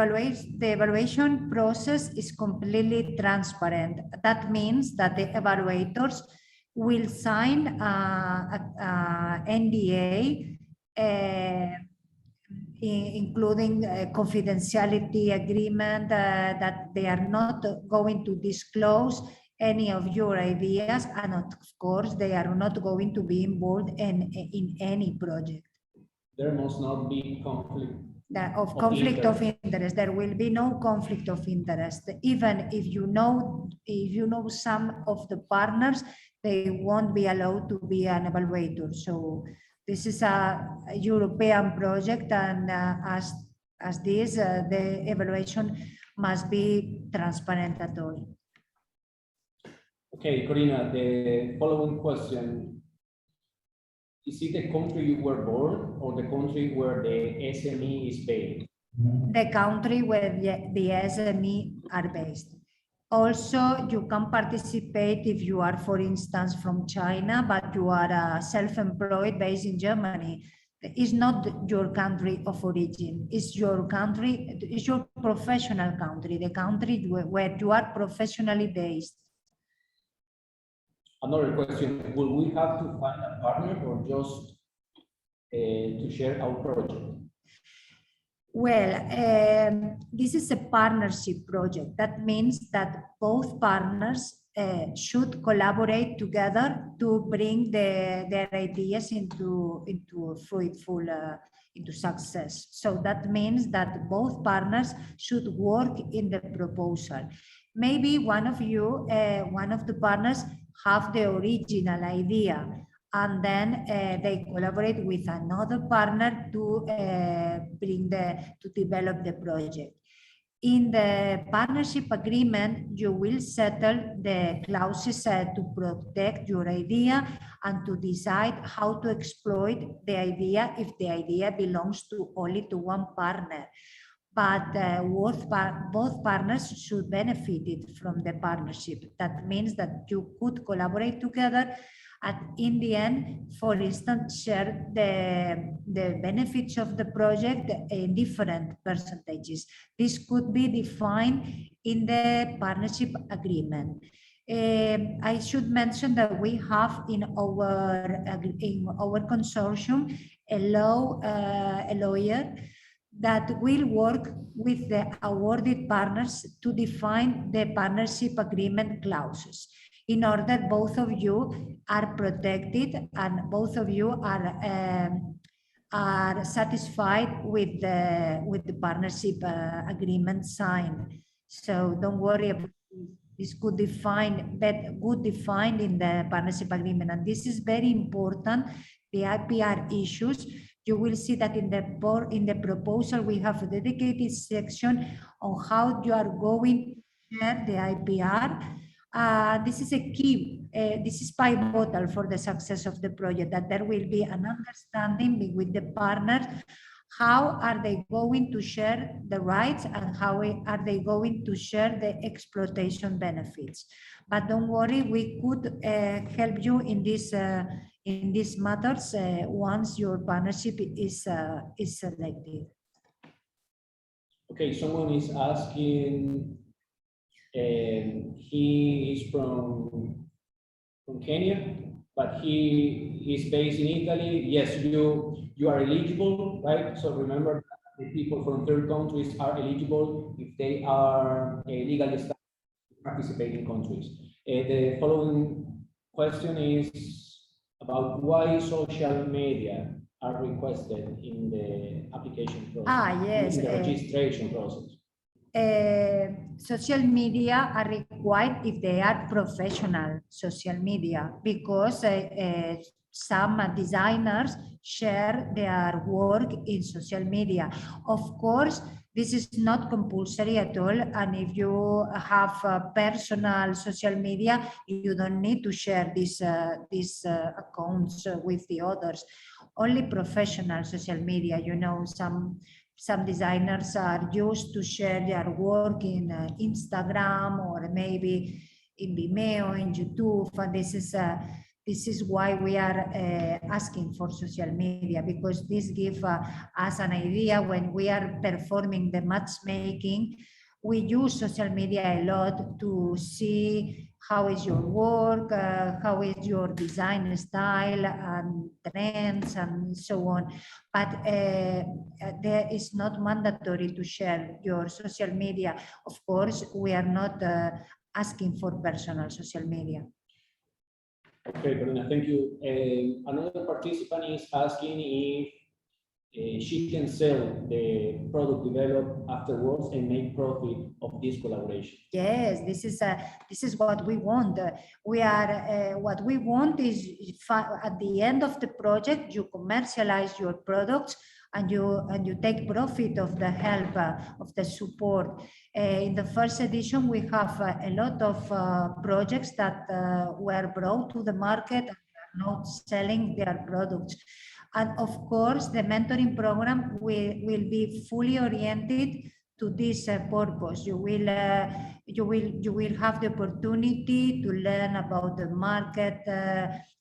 evaluation process is completely transparent. That means that the evaluators will sign a NDA, including a confidentiality agreement that they are not going to disclose any of your ideas, and of course they are not going to be involved in any project. There must not be conflict. Of conflict of interest. There will be no conflict of interest. Even if you know some of the partners, they won't be allowed to be an evaluator. So this is a European project, and as this, the evaluation must be transparent at all. Okay, Corina, the following question. Is it the country you were born or the country where the SME is based? The country where the SME are based. Also, you can participate if you are, for instance, from China, but you are self-employed based in Germany. It's not your country of origin. It's your country, it's your professional country, the country where you are professionally based. Another question, will we have to find a partner or just to share our project? Well, this is a partnership project. That means that both partners should collaborate together to bring their ideas into fruitful, into success. So that means that both partners should work in the proposal. Maybe one of you, one of the partners have the original idea, and then they collaborate with another partner to to develop the project. In the partnership agreement, you will settle the clauses to protect your idea and to decide how to exploit the idea if the idea belongs to only to one partner. But both partners should benefit from the partnership. That means that you could collaborate together and in the end, for instance, share the benefits of the project in different percentages. This could be defined in the partnership agreement. I should mention that we have in our consortium a lawyer that will work with the awarded partners to define the partnership agreement clauses in order both of you are protected and both of you are satisfied with the partnership agreement signed. So don't worry about this. Good defined in the partnership agreement, and this is very important. The IPR issues, you will see that in the proposal we have a dedicated section on how you are going to share the IPR. This is a key, this is pivotal for the success of the project, that there will be an understanding with the partners. How are they going to share the rights and how are they going to share the exploitation benefits? But don't worry, we could help you in these matters once your partnership is selected. Okay, someone is asking, he is from Kenya. but he is based in Italy. Yes, you are eligible, right? So remember, the people from third countries are eligible if they are legally established participating countries. The following question is about why social media are requested in the application process, Yes. in the registration process. Social media are required if they are professional social media, because some designers share their work in social media. Of course, this is not compulsory at all, and if you have personal social media, you don't need to share these accounts with the others. Only professional social media, you know, some designers are used to share their work in Instagram, or maybe in Vimeo, in YouTube, and this is why we are asking for social media, because this gives us an idea when we are performing the matchmaking. We use social media a lot to see how is your work, how is your design style and trends and so on. But there is not mandatory to share your social media. Of course, we are not asking for personal social media. Okay, Karina, thank you. Another participant is asking if she can sell the product developed afterwards and make profit of this collaboration. Yes, this is what we want. We are what we want is at the end of the project you commercialize your products, and you take profit of the help of the support. In the first edition, we have a lot of projects that were brought to the market and are not selling their products. And of course, the mentoring program will be fully oriented to this purpose. You will have the opportunity to learn about the market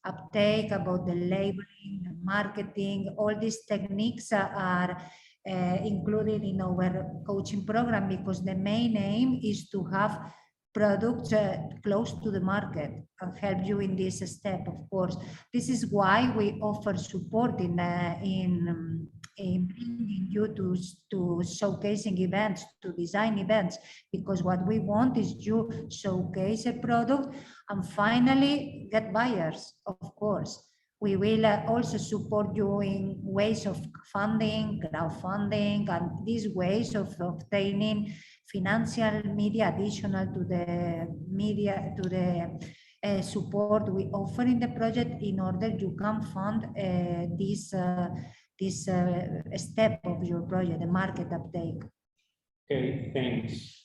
uptake, about the labeling, the marketing. All these techniques are included in our coaching program, because the main aim is to have products close to the market and help you in this step. Of course, this is why we offer support in bringing you to showcasing events, to design events, because what we want is you showcase a product and finally get buyers. Of course, we will also support you in ways of funding, crowdfunding, and these ways of obtaining financial media additional to the media, to the support we offer in the project, in order you can fund this step of your project, the market uptake. Okay, thanks.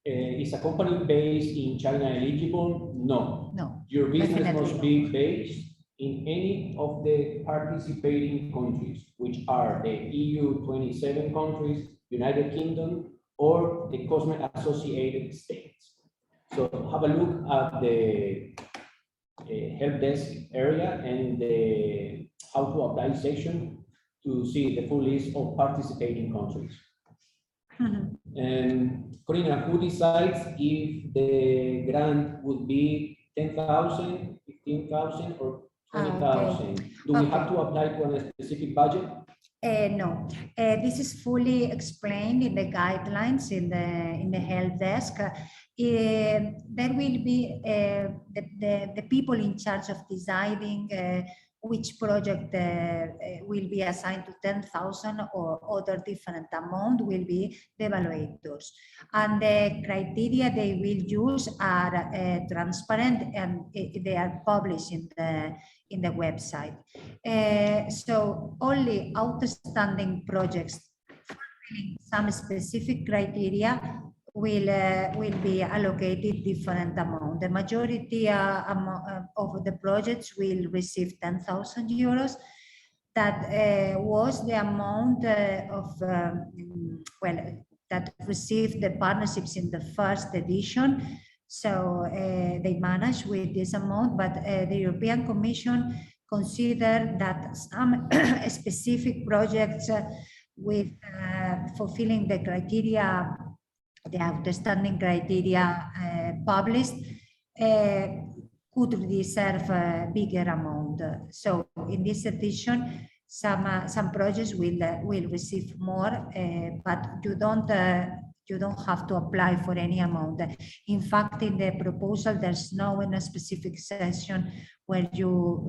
Is a company based in China eligible? No. No. Your business Definitely must be based in any of the participating countries, which are the EU 27 countries, United Kingdom, or the COSME associated states. So have a look at the help desk area and the how to apply section to see the full list of participating countries. And Corina, who decides if the grant would be 10,000, 15,000, or 20,000? Do we have to apply to a specific budget? No, this is fully explained in the guidelines in the help desk. There will be the people in charge of deciding which project will be assigned to 10,000 or other different amount will be the evaluators. And the criteria they will use are transparent, and they are published in the website. So only outstanding projects fulfilling some specific criteria will be allocated different amount. The majority of the projects will receive 10,000 euros. That was the amount that received the partnerships in the first edition. So they managed with this amount, but the European Commission considered that some specific projects with fulfilling the criteria, the outstanding criteria published, could deserve a bigger amount. So in this edition, some projects will receive more, but you don't have to apply for any amount. In fact, in the proposal, there's no in a specific section where you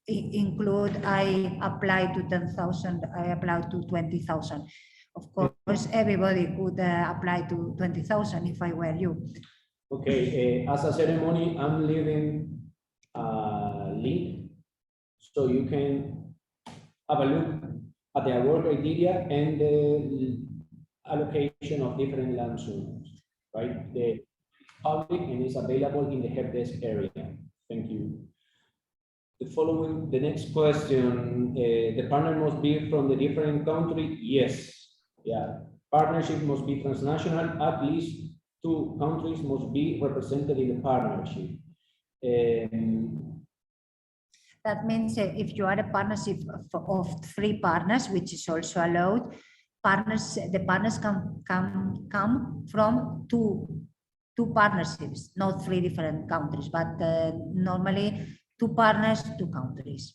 include, I apply to 10,000, I apply to 20,000. Of course, everybody could apply to 20,000 if I were you. Okay, as a ceremony, I'm leaving a link so you can have a look at the award criteria and the allocation of different land zones, right? The public and is available in the help desk area. Thank you. The next question, the partner must be from the different country. Yes, yeah. Partnership must be transnational. At least 2 countries must be represented in the partnership. That means if you are a partnership of 3 partners, which is also allowed, the partners can come from two partnerships, not 3 different countries, but normally 2 partners, 2 countries.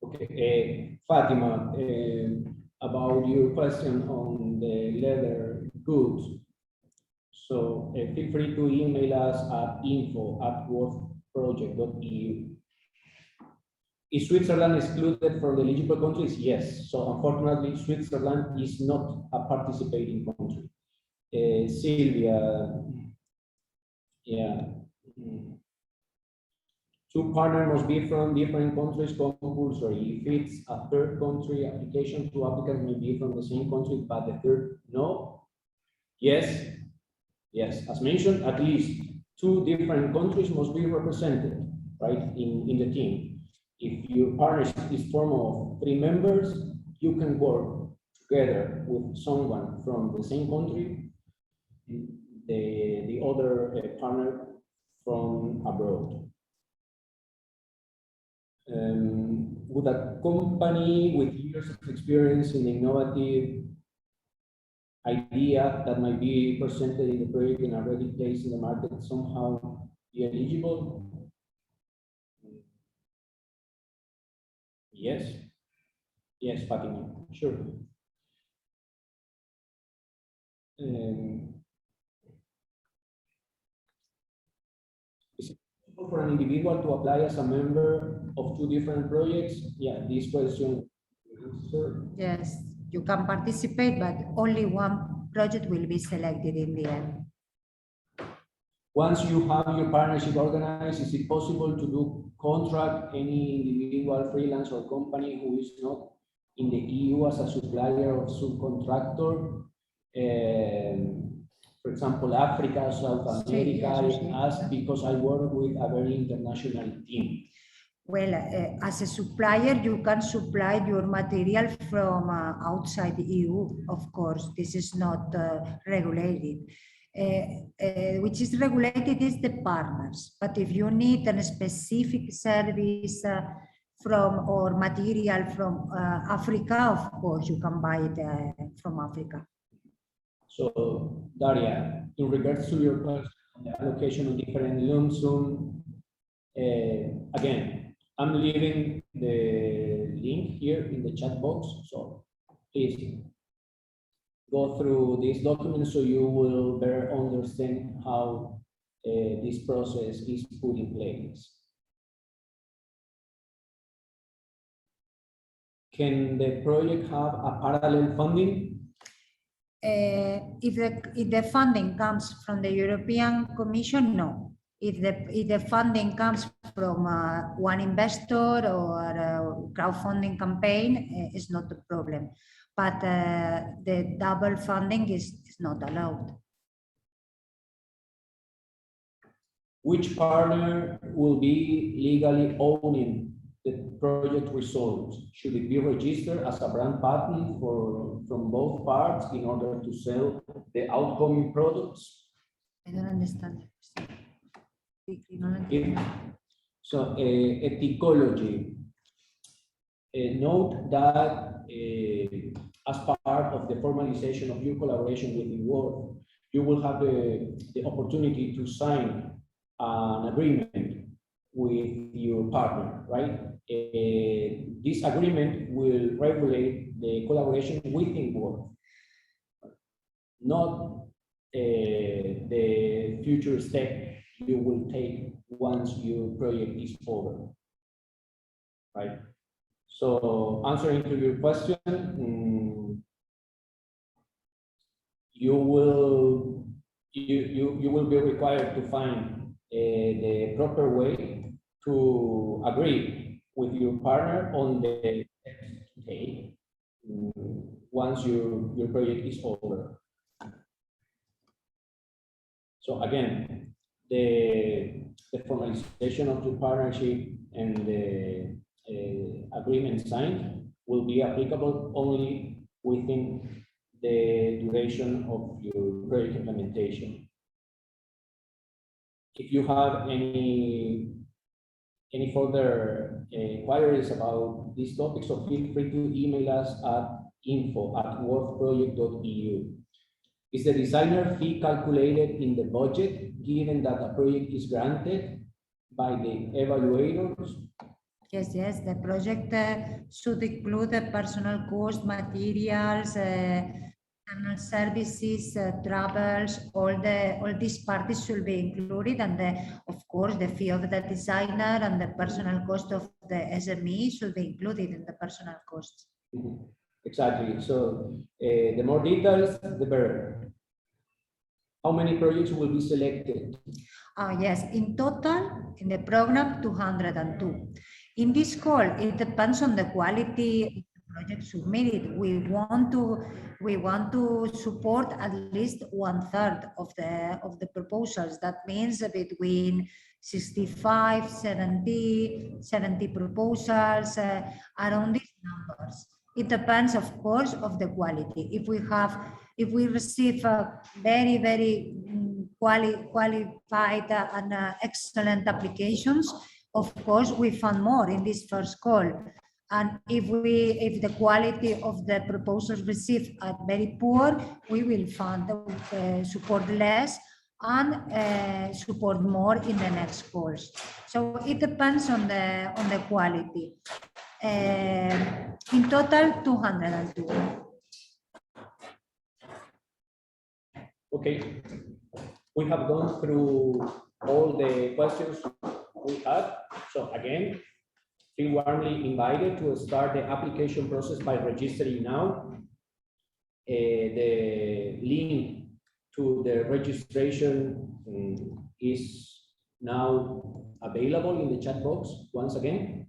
Okay, Fatima, about your question on the leather goods. So feel free to email us at info@workproject.eu. Is Switzerland excluded from the eligible countries? Yes. So unfortunately, Switzerland is not a participating country. Sylvia, yeah. 2 partners must be from different countries compulsory. If it's a third country application, 2 applicants may be from the same country, but the third, no. Yes. Yes, as mentioned, at least 2 different countries must be represented, right, in the team. If your partnership is formed of 3 members, you can work together with someone from the same country, the other partner from abroad. Would a company with years of experience in innovative idea that might be presented in the project and already placed in the market somehow be eligible? Yes. Yes, Fatima, sure. Is it possible for an individual to apply as a member of 2 different projects? Yeah, this question. Yes, you can participate, but only one project will be selected in the end. Once you have your partnership organized, is it possible to do contract any individual freelance or company who is not in the EU as a supplier or subcontractor? For example, Africa, South America, I ask because I work with a very international team. Well, as a supplier, you can supply your material from outside the EU, of course. This is not regulated. Which is regulated is the partners. But if you need a specific service from or material from Africa, of course, you can buy it from Africa. So, Daria, in regards to your question on the allocation of different lump sum, again, I'm leaving the link here in the chat box. So please go through this document so you will better understand how this process is put in place. Can the project have a parallel funding? If the funding comes from the European Commission, no. If the funding comes from one investor or a crowdfunding campaign, it's not a problem. But the double funding is not allowed. Which partner will be legally owning the project results? Should it be registered as a brand patent from both parts in order to sell the outcoming products? I don't understand. So, ethicology. Note that as part of the formalization of your collaboration with the work, you will have the opportunity to sign an agreement with your partner, right? This agreement will regulate the collaboration within work, not the future step you will take once your project is over, right? So answering to your question, you will be required to find the proper way to agree with your partner on the steps to take once your project is over. So again, the formalization of your partnership and the agreement signed will be applicable only within the duration of your project implementation. If you have any further inquiries about these topics, so feel free to email us at info@workproject.eu. Is the designer fee calculated in the budget, given that a project is granted by the evaluators? Yes, yes, the project should include the personal cost, materials, external services, travels, all these parties should be included, and of course the fee of the designer and the personal cost of the SME should be included in the personal costs. Exactly. So the more details, the better. How many projects will be selected? Yes, in total, in the program, 202. In this call, it depends on the quality of the project submitted. We want to support at least 1/3 of the proposals. That means between 65, 70 proposals, around these numbers. It depends, of course, of the quality. If we receive very qualified and excellent applications, of course, we fund more in this first call. And if the quality of the proposals received are very poor, we will fund support less and support more in the next calls. So it depends on the quality. In total, 202. Okay, we have gone through all the questions we had. So again, feel warmly invited to start the application process by registering now. The link to the registration is now available in the chat box once again.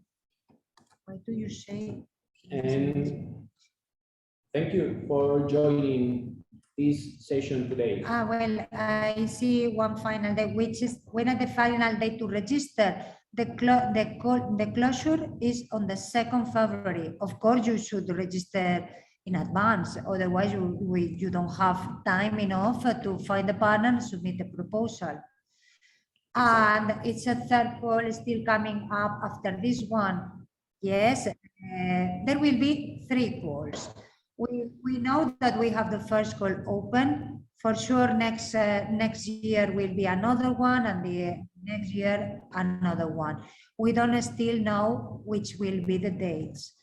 Why do you say? And thank you for joining this session today. Well, I see one final day, which is when at the final day to register. The closure is on the 2nd February. Of course, you should register in advance, otherwise you don't have time enough to find a partner and submit a proposal. And it's a third call still coming up after this one. Yes, there will be 3 calls. We know that we have the first call open. For sure, next year will be another one, and the next year another one. We don't still know which will be the dates.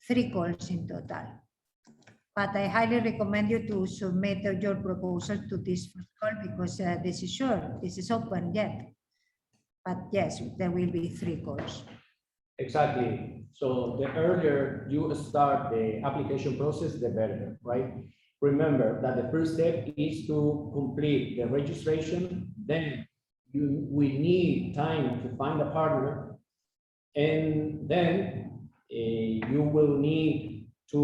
3 calls in total. But I highly recommend you to submit your proposal to this first call, because this is sure, this is open yet. But yes, there will be 3 calls. Exactly. So the earlier you start the application process, the better, right? Remember that the first step is to complete the registration. Then we need time to find a partner, and then you will need to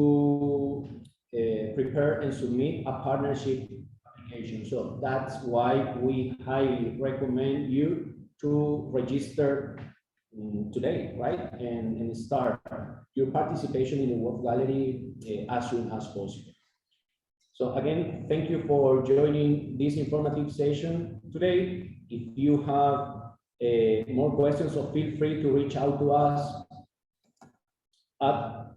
prepare and submit a partnership application. So that's why we highly recommend you to register today, right? And start your participation in the work gallery as soon as possible. So again, thank you for joining this informative session today. If you have more questions, so feel free to reach out to us at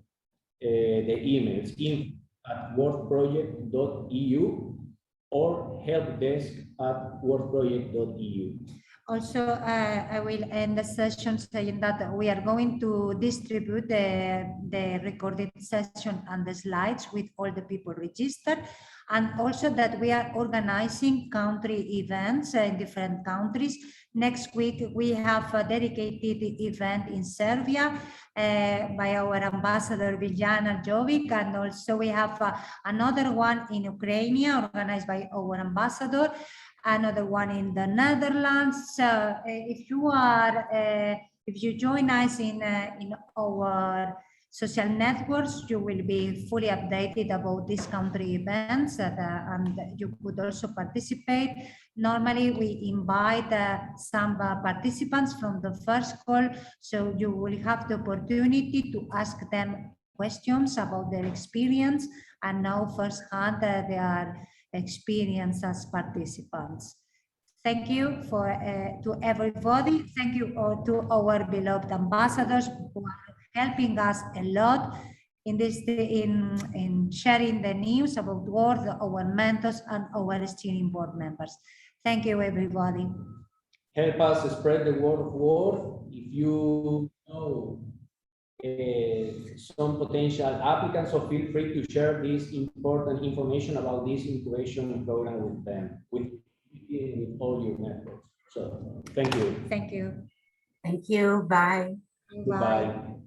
the emails info@workproject.eu or helpdesk@workproject.eu. Also, I will end the session saying that we are going to distribute the recorded session and the slides with all the people registered, and also that we are organizing country events in different countries. Next week, we have a dedicated event in Serbia by our ambassador Biljana Jovic, and also we have another one in Ukraine organized by our ambassador, another one in the Netherlands. If you join us in our social networks, you will be fully updated about these country events, and you could also participate. Normally, we invite some participants from the first call, so you will have the opportunity to ask them questions about their experience and know firsthand their experience as participants. Thank you to everybody. Thank you to our beloved ambassadors who are helping us a lot in sharing the news about work, our mentors and our steering board members. Thank you, everybody. Help us spread the word of war. If you know some potential applicants, so feel free to share this important information about this incubation program with them, with all your networks. So thank you. Thank you. Thank you. Bye. Goodbye.